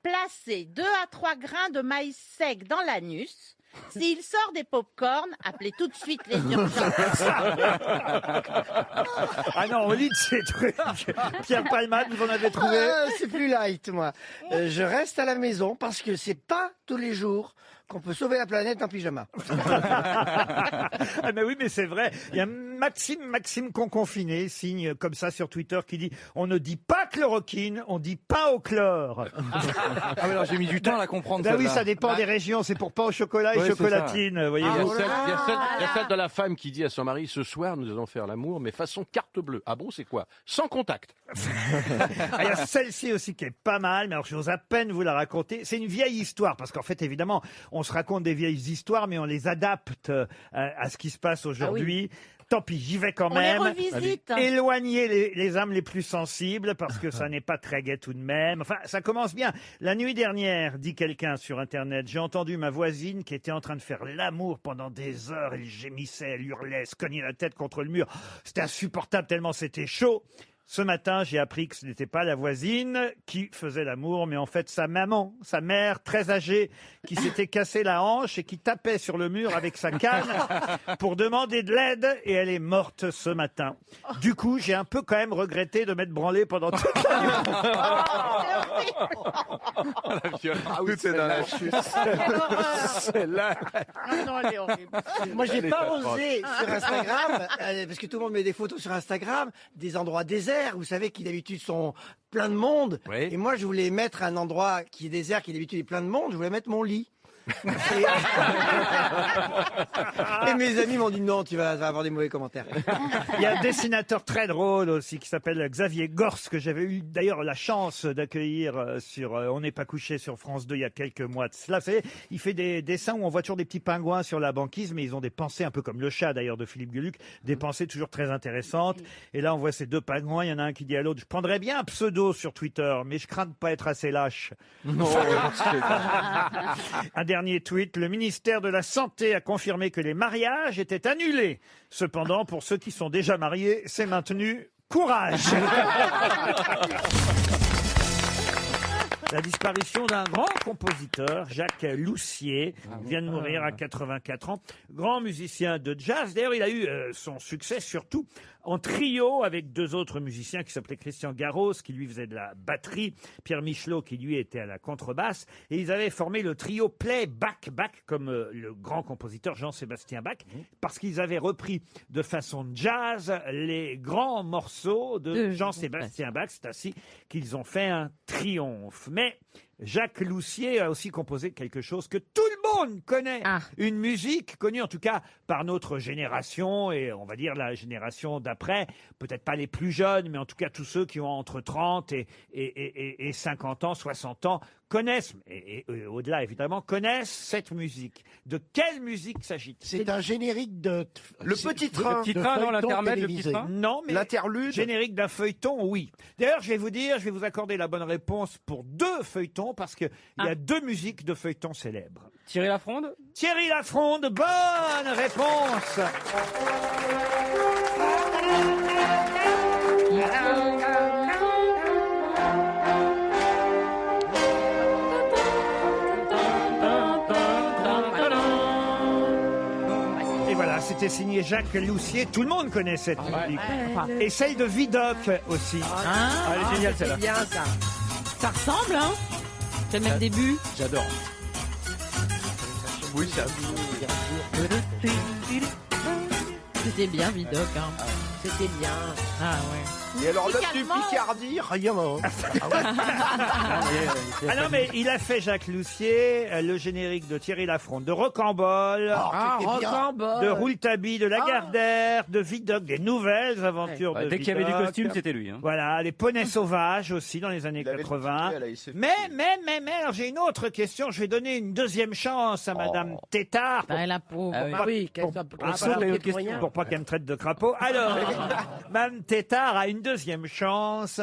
Placez 2 à 3 grains de maïs sec dans l'anus. S'il sort des pop-corn, appelez tout de suite les urgences. Ah non, on lit de ces trucs. Pierre Palmade, vous en avez trouvé? C'est plus light, moi. Je reste à la maison parce que c'est pas tous les jours qu'on peut sauver la planète en pyjama. Ah mais oui, mais c'est vrai. Il y a Maxime Conconfiné signe comme ça sur Twitter qui dit « On ne dit pas chloroquine, on dit pas au chlore. » Ah mais alors j'ai mis du temps à la comprendre. Ben oui, celle-là. ça dépend des régions. C'est pour pas au chocolat et Ouais, c'est chocolatine, voyez-vous. Il y a celle de la femme qui dit à son mari, ce soir, nous allons faire l'amour, mais façon carte bleue. Ah bon, c'est quoi? Sans contact. Ah, il y a celle-ci aussi qui est pas mal, mais alors j'ose à peine vous la raconter. C'est une vieille histoire, parce qu'en fait, évidemment, on se raconte des vieilles histoires, mais on les adapte à ce qui se passe aujourd'hui. tant pis, j'y vais quand On les même. revisite. Éloignez les âmes les plus sensibles, parce que ça n'est pas très gai tout de même. Enfin, ça commence bien. La nuit dernière, dit quelqu'un sur Internet, j'ai entendu ma voisine qui était en train de faire l'amour pendant des heures. Elle gémissait, elle hurlait, se cognait la tête contre le mur. C'était insupportable tellement c'était chaud. Ce matin, j'ai appris que ce n'était pas la voisine qui faisait l'amour, mais en fait sa maman, sa mère très âgée, qui s'était cassé la hanche et qui tapait sur le mur avec sa canne pour demander de l'aide, et elle est morte ce matin. Du coup, j'ai un peu quand même regretté de m'être branlé pendant toute la nuit. Tout est dans la chute. Celle-là. Non, elle est horrible. Moi, j'ai pas osé sur Instagram, parce que tout le monde met des photos sur Instagram, des endroits déserts, vous savez, qui d'habitude sont plein de monde. Oui. Et moi, je voulais mettre un endroit qui est désert, qui d'habitude est plein de monde, je voulais mettre mon lit. Et mes amis m'ont dit non, tu vas avoir des mauvais commentaires. Il y a un dessinateur très drôle aussi qui s'appelle Xavier Gors, que j'avais eu d'ailleurs la chance d'accueillir sur On n'est pas couché sur France 2 il y a quelques mois de cela. Vous savez, il fait des dessins où on voit toujours des petits pingouins sur la banquise, mais ils ont des pensées un peu comme le chat d'ailleurs de Philippe Gueluc, des pensées toujours très intéressantes. Et là, on voit ces deux pingouins, il y en a un qui dit à l'autre, je prendrais bien un pseudo sur Twitter, mais je crains de pas être assez lâche. Non, Un dernier tweet, le ministère de la Santé a confirmé que les mariages étaient annulés. Cependant, pour ceux qui sont déjà mariés, c'est maintenu. Courage. La disparition d'un grand compositeur, Jacques Loussier, vient de mourir à 84 ans. Grand musicien de jazz. D'ailleurs, il a eu son succès surtout en trio avec deux autres musiciens qui s'appelaient Christian Garros, qui lui faisait de la batterie, Pierre Michelot, qui lui était à la contrebasse. Et ils avaient formé le trio Play Back Back, comme le grand compositeur Jean-Sébastien Bach, parce qu'ils avaient repris de façon jazz les grands morceaux de Jean-Sébastien Bach. C'est ainsi qu'ils ont fait un triomphe. Mais Jacques Loussier a aussi composé quelque chose que tout le monde connaît. Une musique connue en tout cas par notre génération et on va dire la génération d'après. Peut-être pas les plus jeunes, mais en tout cas tous ceux qui ont entre 30 et 50 ans, 60 ans connaissent, et au-delà évidemment, connaissent cette musique. De quelle musique s'agit-il? C'est un générique de... Le petit train. Le petit train, non, l'intermède, le petit train. Non, mais l'interlude. Générique d'un feuilleton, oui. D'ailleurs, je vais vous accorder la bonne réponse pour deux feuilletons, parce qu'il y a deux musiques de feuilletons célèbres. Thierry Lafronde. Thierry Lafronde, bonne réponse. Et voilà, c'était signé Jacques Loussier. Tout le monde connaît cette musique. Et celle de Vidocq aussi. Elle est géniale celle-là. C'est bien ça. Ça ressemble, hein? C'est le même début. J'adore. Oui, ça. C'était bien, Vidocq, hein. C'était bien. Ah ouais. Et alors l'œuf du Musicalement- Picardie, rien. Ah non, mais il a fait, Jacques Loussier, le générique de Thierry Lafronde, de Rocambole, de Rouletabille, de Lagardère, de Vidocq, des nouvelles aventures de Dès qu'il y avait du Vidocq. costume, c'était lui. Hein. Voilà, les poneys sauvages aussi dans les années 80. Mais, alors j'ai une autre question. Je vais donner une deuxième chance à Madame Tétard. Bah, la pauvre. Ah oui. Bah oui, qu'elle soit Pour pas qu'elle me traite de crapaud. Alors, Mme Tétard a une deuxième chance.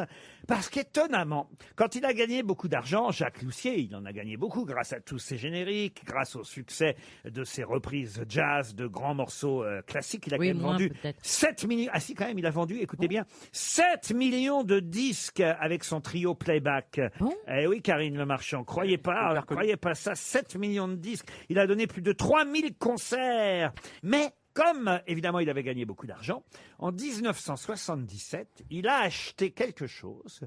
Parce qu'étonnamment, quand il a gagné beaucoup d'argent, Jacques Loussier, il en a gagné beaucoup grâce à tous ses génériques, grâce au succès de ses reprises jazz, de grands morceaux classiques. Il a quand même vendu 7 millions. Ah si, quand même, il a vendu, écoutez bien, 7 millions de disques avec son trio Playback. Eh oui, Karine Le Marchand, croyez pas ça, 7 millions de disques. Il a donné plus de 3000 concerts. Mais comme, évidemment, il avait gagné beaucoup d'argent, en 1977, il a acheté quelque chose.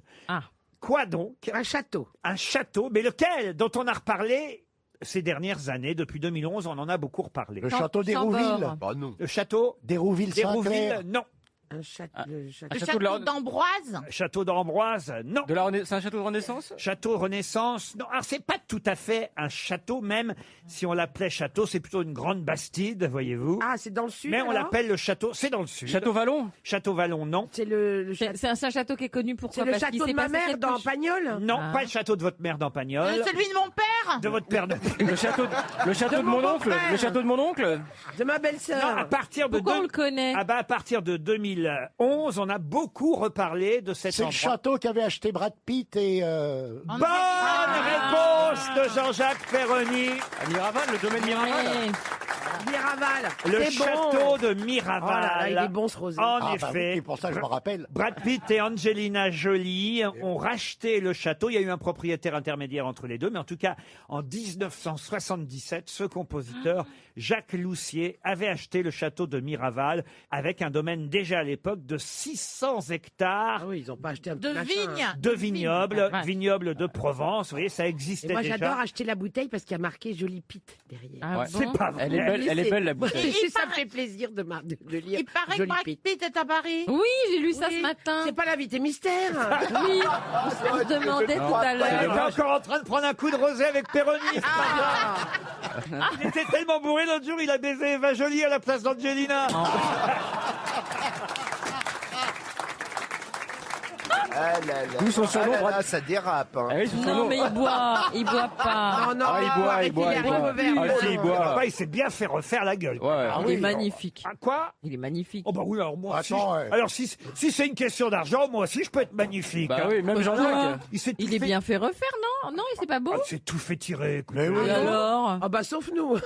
Quoi donc? Un château. Un château, mais lequel? Dont on a reparlé ces dernières années. Depuis 2011, on en a beaucoup reparlé. Le château d'Hérouville. Bah non. Le château d'Hérouville-Saint-Clair. Non. le château d'Ambroise. Château d'Ambroise, non. C'est un château de Renaissance? Château Renaissance, non. Alors, c'est pas tout à fait un château, même si on l'appelait château, c'est plutôt une grande bastide, voyez-vous. Ah, c'est dans le sud. Mais on alors l'appelle le château, c'est dans le sud. Château Vallon? Château Vallon, non. C'est C'est un château qui est connu pour c'est le château de ma mère dans Pagnol. Non, pas le château de votre mère dans Pagnol. Celui de mon père. De votre père. Le château de mon mon oncle? beau-père. Le château de mon oncle? De ma belle-sœur. Non, à partir de Pourquoi on le connaît? Ah bah à partir de 2011, on a beaucoup reparlé de cet C'est le endroit. château qu'avait acheté Brad Pitt et... Bonne réponse de Jean-Jacques Perroni. À Miraval, le domaine Miraval? Miraval. Le C'est château bon. de Miraval. Oh là là, il est bon ce rosé. En Ah, bah effet. oui, pour ça je me rappelle. Brad Pitt et Angelina Jolie ont racheté le château. Il y a eu un propriétaire intermédiaire entre les deux, mais en tout cas, en 1977, ce compositeur, Jacques Loussier, avait acheté le château de Miraval avec un domaine déjà à l'époque de 600 hectares. Ah oui, ils n'ont pas acheté un De petit machin. vignes. De vignobles, vignobles de Provence. Vous voyez, ça Et existait moi, déjà. j'adore acheter la bouteille parce qu'il y a marqué Jolie Pitt derrière. Ah Ouais. bon C'est pas vrai. Elle est belle la bouteille. Oui, ça me fait plaisir de lire Il paraît que Jolie Brad Pitt. Pitt est à Paris. Oui, j'ai lu ça Oui, ce matin. C'est pas l'invité mystère. Oui, on se demandait tout à Il l'heure. était encore en train de prendre un coup de rosé avec Perroni. Il était tellement bourré l'autre jour, il a baisé Eva Jolie à la place d'Angelina. Ah là là. D'où son surnom, Ah là là, Brad- ça dérape. Hein. Ah oui, son Non, surnom. mais il boit pas. Non, non, Ah, il boit, arrêtez il boit, les il boit. haricots verts. Ah, si, il boit. Ah, il s'est bien fait refaire la gueule. Ouais. Il est magnifique. Ah, quoi? Il est magnifique. Oh bah oui, alors moi aussi. Attends, ouais. Alors si c'est une question d'argent, moi aussi je peux être magnifique. Bah hein. oui, même Jean-Jacques. Il s'est tout Il est fait- bien fait refaire, non? Non, il c'est pas beau? Ah, c'est tout fait tirer. écoute. Mais oui. Et alors? Ah bah sauf nous.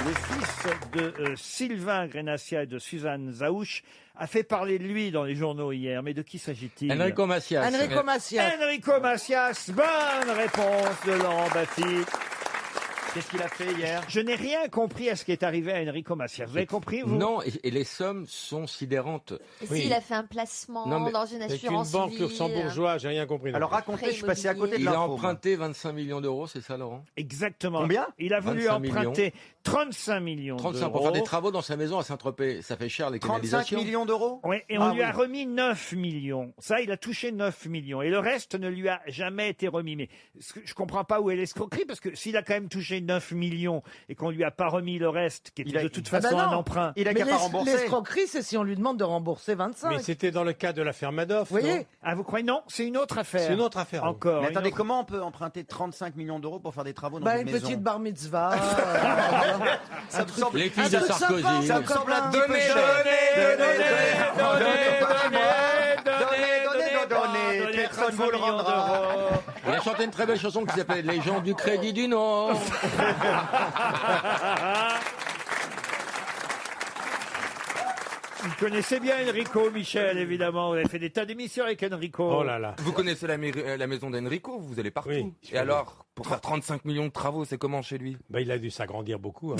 Le fils de Sylvain Grenassia et de Suzanne Zaouch a fait parler de lui dans les journaux hier. Mais de qui s'agit-il? Enrico Macias. Enrico Macias. Enrico Macias. Bonne réponse de Laurent Baffy. Qu'est-ce qu'il a fait hier? Je n'ai rien compris à ce qui est arrivé à Enrico Macias. Vous avez compris, vous? Non, et les sommes sont sidérantes. S'il a fait un placement Non, mais dans une c'est assurance une banque vie, luxembourgeoise, j'ai rien compris. Alors racontez, je suis passé à côté de Il a l'info. emprunté 25 millions d'euros, c'est ça, Laurent? Exactement. Combien? Il a voulu 25 emprunter 35 millions 35 pour d'euros. faire des travaux dans sa maison à Saint-Tropez. Ça fait cher, les 35 canalisations. millions d'euros? Oui, et on Ah lui a oui. remis 9 millions. Ça, il a touché 9 millions. Et le reste ne lui a jamais été remis. Mais je comprends pas où est l'escroquerie, parce que s'il a quand même touché 9 millions et qu'on lui a pas remis le reste, qui était de toute façon un emprunt. Il a qu'à pas rembourser. L'escroquerie, c'est si on lui demande de rembourser 25. Mais c'était dans le cas de l'affaire Madoff. Vous voyez? Ah, vous croyez? Non, c'est une autre affaire. C'est une autre affaire. Encore. Mais une attendez, autre- comment on peut emprunter 35 millions d'euros pour faire des travaux dans Bah, une une maison? petite bar mitzvah. Ça me semble... Les filles Un de truc Sarkozy. sympa, Ça me semble un petit peu cher. Donnez, personne vous le rendra. Il a chanté une très belle chanson qui s'appelle Les gens du Crédit du Nord. Vous connaissez bien Enrico, Michel, évidemment. Vous avez fait des tas d'émissions avec Enrico. Oh là là. Vous connaissez la maison d'Enrico, vous allez partout. Oui, je Et connais. alors, pour faire 35 millions de travaux, c'est comment chez lui? Bah, il a dû s'agrandir beaucoup. hein.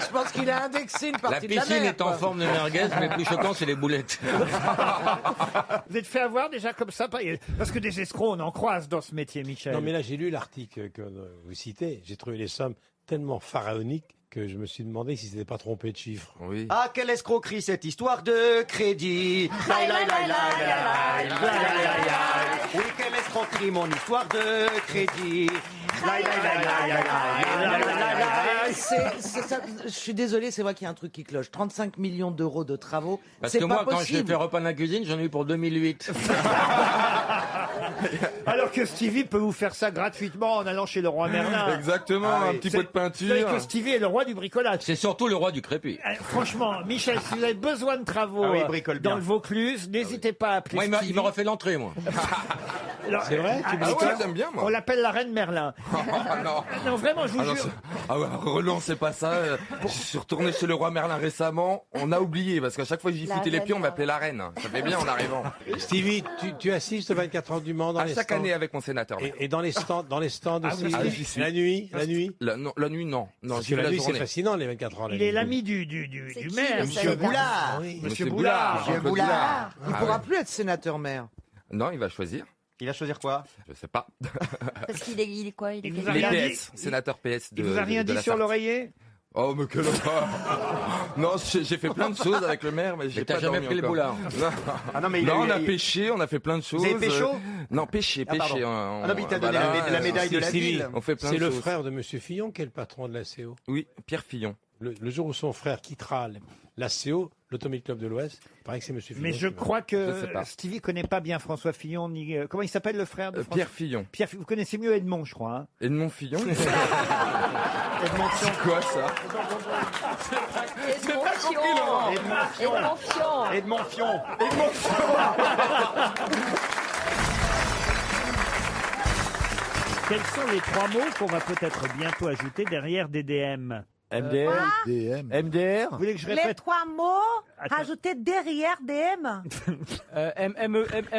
Je pense qu'il a indexé une La partie de la piscine mer. est en quoi. forme de merguez, mais plus choquant, c'est les boulettes. Vous êtes fait avoir déjà comme ça? Parce que des escrocs, on en croise dans ce métier, Michel. Non, mais là, j'ai lu l'article que vous citez. J'ai trouvé les sommes tellement pharaoniques que je me suis demandé si c'était pas trompé de chiffres. Oui. Ah, quelle escroquerie cette histoire de crédit. Oui, quelle escroquerie mon histoire de crédit. Je suis désolé, c'est vrai qu'il y a un truc qui cloche. 35 millions d'euros de travaux, Parce c'est que pas moi, quand j'ai possible. fait repas dans la cuisine, j'en ai eu pour 2008. Alors que Stevie peut vous faire ça gratuitement en allant chez le roi Merlin. Exactement, Ah oui. un petit C'est- pot de Vous savez peinture. que Stevie est le roi du bricolage. C'est surtout le roi du crépi. Franchement, Michel, si vous avez besoin de travaux Ah oui, il bricole dans bien. le Vaucluse, n'hésitez pas à appeler Moi, Stevie. il me refait l'entrée, moi. Alors, C'est vrai, tu ah, bricoles? ouais, J'aime bien, moi. On l'appelle la reine Merlin. non. Non, vraiment, je vous Ah non, jure. Ah ouais, relancez pas ça. Je suis retourné chez le roi Merlin récemment. On a oublié parce qu'à chaque fois que j'y La foutais les reine. pieds, on m'appelait la reine. Ça fait bien en arrivant. Stevie, tu assistes aux 24 heures du Mans dans À les chaque stands année avec mon sénateur. et dans les stands Ah, aussi. vous savez- j'y suis. La nuit. La nuit, non. Non, Parce j'y que vais la la nuit, c'est journée. fascinant, les 24 heures. la Il nuit. est l'ami du qui, maire. le Monsieur Boulard. Oui, Monsieur Monsieur Boulard. Boulard. Il ne Ah pourra ouais. plus être sénateur-maire. Non, il va choisir. Il va choisir quoi? Je sais pas. Parce qu'il est quoi? Il est vous a Les rien dit PS, sénateur PS de Il vous a rien de dit la sur Sarthe. l'oreiller? Oh, mais quelle horreur. Non, j'ai fait plein de choses avec le maire, mais j'ai t'as pas jamais dormi pris les encore. boulards. Non, Ah non, mais Non, on a il- pêché, on a fait plein de choses. avez pécho Non, pêché. Ah, pardon. Ah non, mais il t'a donné la médaille de la ville. On fait plein C'est de le choses. frère de Monsieur Fillon qui est le patron de la CO. Oui, Pierre Fillon. Le jour où son frère quittera la CO, l'Automobile Club de l'Ouest, il paraît que c'est Monsieur Fillon. Mais je crois Je sais que pas. Stevie connaît pas bien François Fillon, ni comment il s'appelle le frère de François Pierre Fillon. Pierre, vous connaissez mieux Edmond, je crois. Hein. Edmond Fillon. Edmond Fillon. C'est quoi ça? Edmond Fion. Edmond Fion. Edmond Fion. Edmond Fion. Quels sont les 3 mots qu'on va peut-être bientôt ajouter derrière DDM? MDR. MDR. Vous voulez que je Les répète? 3 mots Attends. rajoutés derrière DM.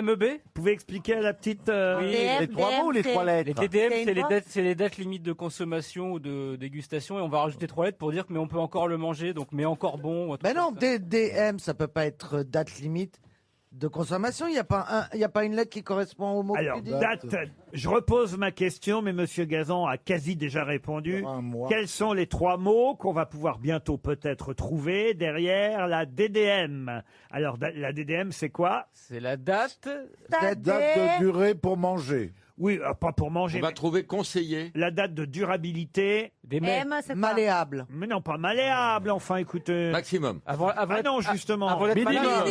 MEB. Vous pouvez expliquer à la petite... Oui, les 3 mots ou les 3 lettres? Les DDM, C'est c'est une les, voix dates, c'est les dates limites de consommation ou de dégustation, et on va rajouter 3 lettres pour dire que mais on peut encore le manger, donc mais encore bon. Ben non, DDM, ça peut pas être date limite de consommation. Il n'y a pas une lettre qui correspond au mot Alors, que tu dis. date, je repose ma question, mais Monsieur Gazan a quasi déjà répondu. Quels sont les 3 mots qu'on va pouvoir bientôt peut-être trouver derrière la DDM? Alors, la DDM, c'est quoi? C'est la date. Date de durée pour manger. Oui, pas pour manger. On va mais trouver conseiller. la date de durabilité. Des M, c'est quoi? Malléable. Mais non, pas malléable, enfin, écoutez. Maximum. Avant Ah non, justement. avant d'être malade.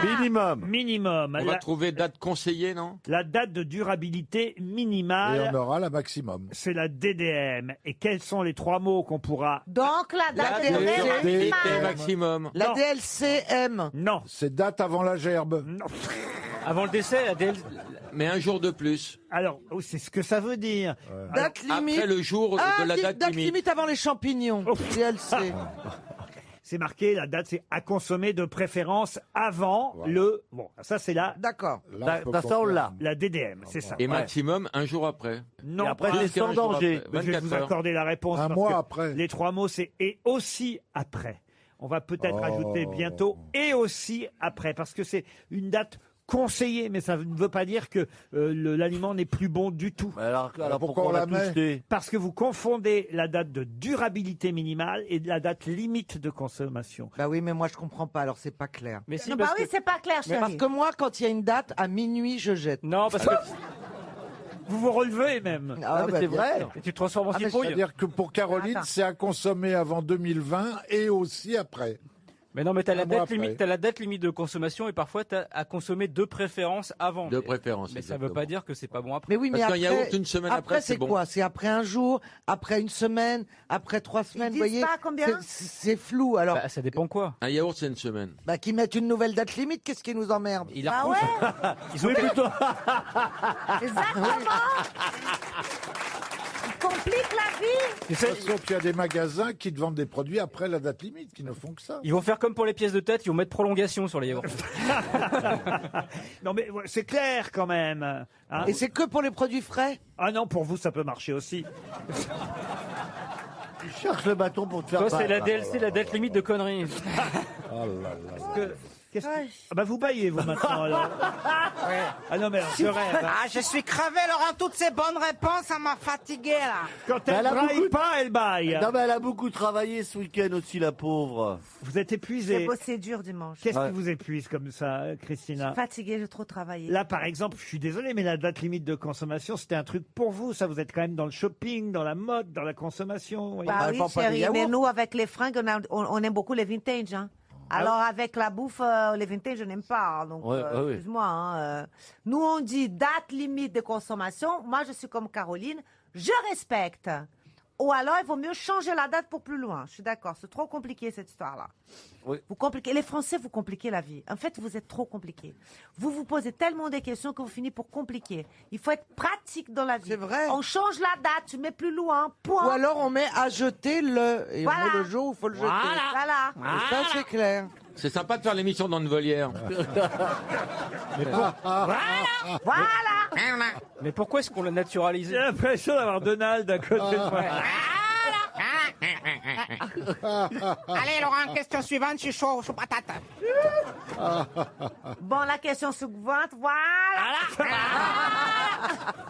Minimum. Minimum. On va trouver date conseiller, non? La date de durabilité Et minimale, on aura la maximum. c'est la DDM. Et quels sont les 3 mots qu'on pourra... Donc la date de Durabilité minimale. maximum. La Non. DLCM. Non. C'est date avant la gerbe. Non. Avant le décès, la DL... Mais un jour de plus. Alors, oh, c'est ce que ça veut dire. Date limite. Après le jour de la date limite. limite avant les champignons. Oh. DLC. C'est marqué, la date, c'est à consommer de préférence avant le... Bon, ça, c'est D'accord. Là, on peut Ça, on l'a. la DDM, c'est ça. Et maximum un jour après. Non, Et après, pas- c'est sans un jour danger. après. Mais je vais 24 vous heures. accorder la réponse. Un parce mois que après. Les 3 mots, c'est et aussi après. On va peut-être Oh. ajouter bientôt et aussi après, parce que c'est une date conseillée, mais ça ne veut pas dire que l'aliment n'est plus bon du tout. Alors pourquoi on la met touché? Parce que vous confondez la date de durabilité minimale et la date limite de consommation. Bah oui, mais moi je comprends pas, alors c'est pas clair. Mais si, Non, parce bah oui, que... c'est pas clair, Mais parce chérie. que moi, quand il y a une date, à minuit, je jette. Non, parce que... Vous vous relevez même. Ah, mais bah, c'est bien vrai. sûr. Et tu te transformes en Ah, mais citrouille. C'est-à-dire que pour Caroline, Attends. c'est à consommer avant 2020 et aussi après. Mais non, mais t'as la Un mois date après. limite, t'as la date limite de consommation et parfois t'as à consommer de préférence avant. De préférence. Mais ça veut exactement. pas dire que c'est pas bon après. Mais oui, mais Parce qu'un après, yaourt, une semaine après, c'est c'est bon. quoi? C'est après un jour, après une semaine, après 3 semaines, vous disent voyez? pas combien? C'est flou, alors. Bah, ça dépend quoi. Un yaourt, c'est une semaine. Bah, qu'ils mettent une nouvelle date limite, qu'est-ce qui nous emmerde? Il a Ah repoussé. ouais? Ils ont Exactement. Il complique la vie. De toute façon, tu as des magasins qui te vendent des produits après la date limite, qui ne font que ça. Ils vont faire comme pour les pièces de tête, ils vont mettre prolongation sur les yaourts. Non mais c'est clair quand même. hein. Et c'est que pour les produits frais? Ah non, pour vous ça peut marcher aussi. Tu cherches le bâton pour te faire Toi, c'est la battre. DLC, la date limite de conneries. Oh là là. Qu'est-ce que- Ah bah vous baillez vous maintenant alors. Ah non mais alors, je rêve. hein. Ah, je suis crevé, Laurent. Toutes ces bonnes réponses, ça m'a fatigué, là. Quand elle braille pas, elle baille. Non, mais elle a beaucoup travaillé ce week-end aussi, la pauvre. Vous êtes épuisé. C'est beau, c'est dur dimanche. Qu'est-ce Ouais. qui vous épuise comme ça, Christina? Fatiguée, j'ai trop travaillé. Là, par exemple, je suis désolé, mais la date limite de consommation, c'était un truc pour vous. Ça, vous êtes quand même dans le shopping, dans la mode, dans la consommation. vous voyez. Bah oui, chérie, mais nous, avec les fringues, on aime beaucoup les vintage. Hein. Alors, avec la bouffe, les vintage, je n'aime pas. Donc, Ouais, ouais, ouais. excuse-moi. Hein, nous, on dit date limite de consommation. Moi, je suis comme Caroline. Je respecte. Ou alors, il vaut mieux changer la date pour plus loin. Je suis d'accord. C'est trop compliqué, cette histoire-là. Oui. Vous compliquez. Les Français, vous compliquez la vie. En fait, vous êtes trop compliqués. Vous vous posez tellement de questions que vous finissez pour compliquer. Il faut être pratique dans la vie. C'est vrai. On change la date, tu mets plus loin, point. Ou alors on met à jeter le, et Voilà. on met le jour où il faut le jeter. Voilà. Et ça, c'est clair. C'est sympa de faire l'émission dans une volière. Voilà. Mais pourquoi est-ce qu'on l'a naturalisé? J'ai l'impression d'avoir Donald à côté de moi. Allez, Laurent, question suivante, je suis chaud patate. Bon, la question suivante, voilà.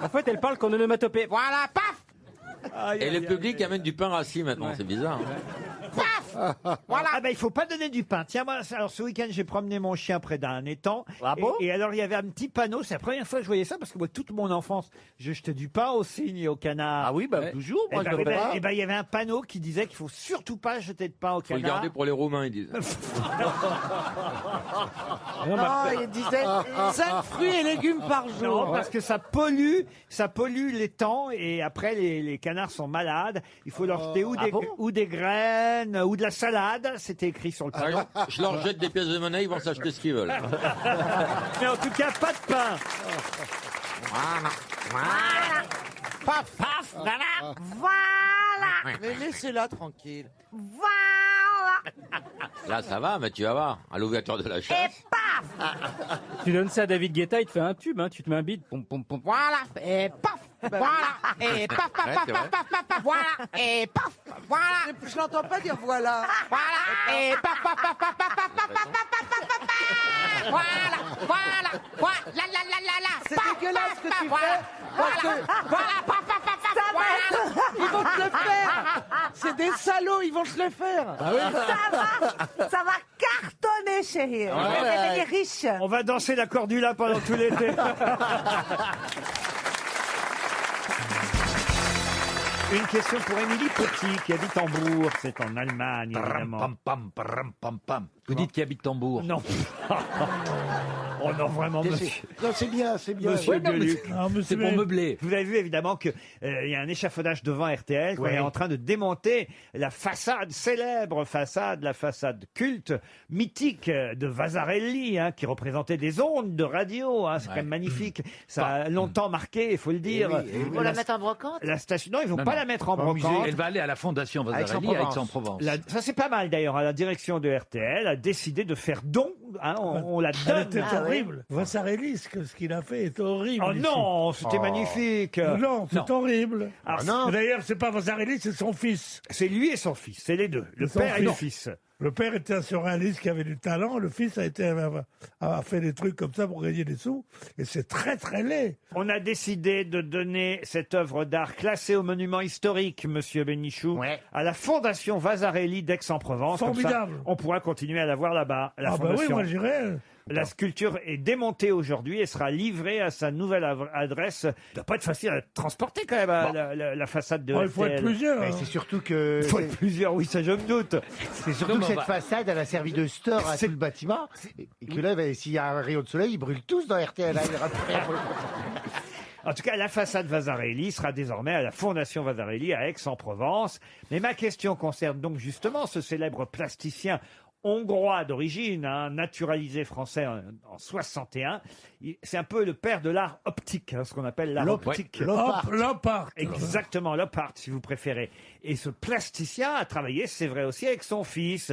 En fait, elle parle qu'en onomatopée. Voilà, paf. Et le public amène du pain rassis maintenant, c'est bizarre. Voilà. Ah ben, il faut pas donner du pain. Tiens, moi, alors ce week-end, j'ai promené mon chien près d'un étang. Ah bon et alors, il y avait un petit panneau. C'est la première fois que je voyais ça parce que moi, toute mon enfance, je jetais du pain aux cygnes et aux canards. Ah oui, bah toujours, moi je le fais pas. Et ben, il y avait un panneau qui disait qu'il faut surtout pas jeter de pain aux Faut le canards. garder pour les Roumains, ils disent. Non, il disait 5 fruits et légumes par jour. Non, parce que ça pollue l'étang et après les canards sont malades. Il faut leur jeter ou des graines ou de la salade. C'était écrit sur le panneau. Alors, je leur jette des pièces de monnaie, ils vont s'acheter ce qu'ils veulent. Mais en tout cas, pas de pain. Voilà. Paf, paf, voilà. Voilà. Mais laissez-la tranquille. Voilà. Là, ça va, mais tu vas voir, à l'ouverture de la chasse. Et paf. Tu donnes ça à David Guetta, il te fait un tube, hein. Tu te mets un beat, pom pom pom. Voilà. Et paf. Voilà. Et paf, paf, paf, paf, paf, paf, paf. Voilà. Et paf. Voilà. Je l'entends pas dire voilà. Voilà. Et paf, paf, paf, paf, paf, paf, paf, paf, paf, paf, paf, paf. Voilà. Voilà. Voilà. La la la la la. C'est dégueulasse ce que tu voilà. fais. Voilà. Voilà. Paf, paf, paf, paf. Voilà. Ils vont te le faire. C'est des salauds, ils vont te le faire. Ça va cartonner, chérie. Vous allez devenir riche. On va danser la cordula pendant tout l'été. Une question pour Émilie Petit, qui habite Hambourg. C'est en Allemagne, évidemment. Vous dites qu'il habite Hambourg. Non. Oh non, vraiment, monsieur. Non, c'est bien, c'est bien. Monsieur Ouais, non, mais Gueluc. c'est pour meubler. Vous avez vu évidemment qu'il y a un échafaudage devant RTL, qu'on est en train de démonter la façade célèbre, la façade culte, mythique de Vasarely, hein, qui représentait des ondes de radio. Hein, c'est quand même magnifique. Ça a longtemps marqué, il faut le dire. Ils vont la mettre en brocante. La station, non, ils vont pas la mettre en brocante. Elle va aller à la Fondation Vasarely à Aix-en-Provence. Ça c'est pas mal d'ailleurs. La direction de RTL a décidé de faire don. Hein, on la donne. C'est horrible. Vasarely, ce qu'il a fait est horrible. Oh ici. non, c'était magnifique. Non, c'est horrible. Alors, D'ailleurs, c'est pas Vasarely, c'est son fils. C'est lui et son fils, c'est les deux, le Son père et le fils. fils. Le père était un surréaliste qui avait du talent, le fils a fait des trucs comme ça pour gagner des sous, et c'est très très laid. On a décidé de donner cette œuvre d'art classée au monument historique, monsieur Bénichou, à la Fondation Vasarely d'Aix-en-Provence. Comme ça, Formidable. on pourra continuer à la voir là-bas. La Ah bah oui, Fondation. moi j'irais. La sculpture est démontée aujourd'hui et sera livrée à sa nouvelle adresse. Ça doit pas être facile à transporter quand même la façade de Il faut être RTL. plusieurs. Mais c'est surtout que. Il faut être plusieurs, oui, ça je me doute. C'est surtout que cette façade, elle a servi de store à tout le bâtiment. Et que là, s'il y a un rayon de soleil, ils brûlent tous dans RTL. Hein, il y aura plus rien pour le- En tout cas, la façade Vasarely sera désormais à la Fondation Vasarely à Aix-en-Provence. Mais ma question concerne donc justement ce célèbre plasticien hongrois d'origine, hein, naturalisé français en 61. C'est un peu le père de l'art optique, hein, ce qu'on appelle l'art optique. L'op art. Exactement, l'op art, si vous préférez. Et ce plasticien a travaillé, c'est vrai aussi, avec son fils.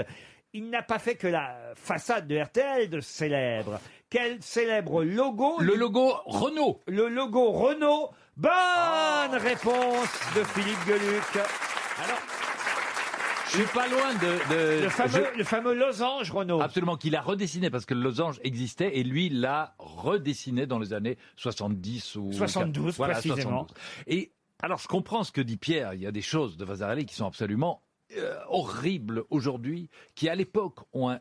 Il n'a pas fait que la façade de RTL de célèbre. Quel célèbre logo? Le logo Renault. Le logo Renault. Bonne réponse de Philippe Gueluc. Alors, je suis pas loin de Le fameux losange Renault. Absolument, qu'il a redessiné parce que le losange existait et lui l'a redessiné dans les années 70 ou 72 précisément. 72. Et alors je comprends ce que dit Pierre, il y a des choses de Vasarely qui sont absolument horribles aujourd'hui, qui à l'époque ont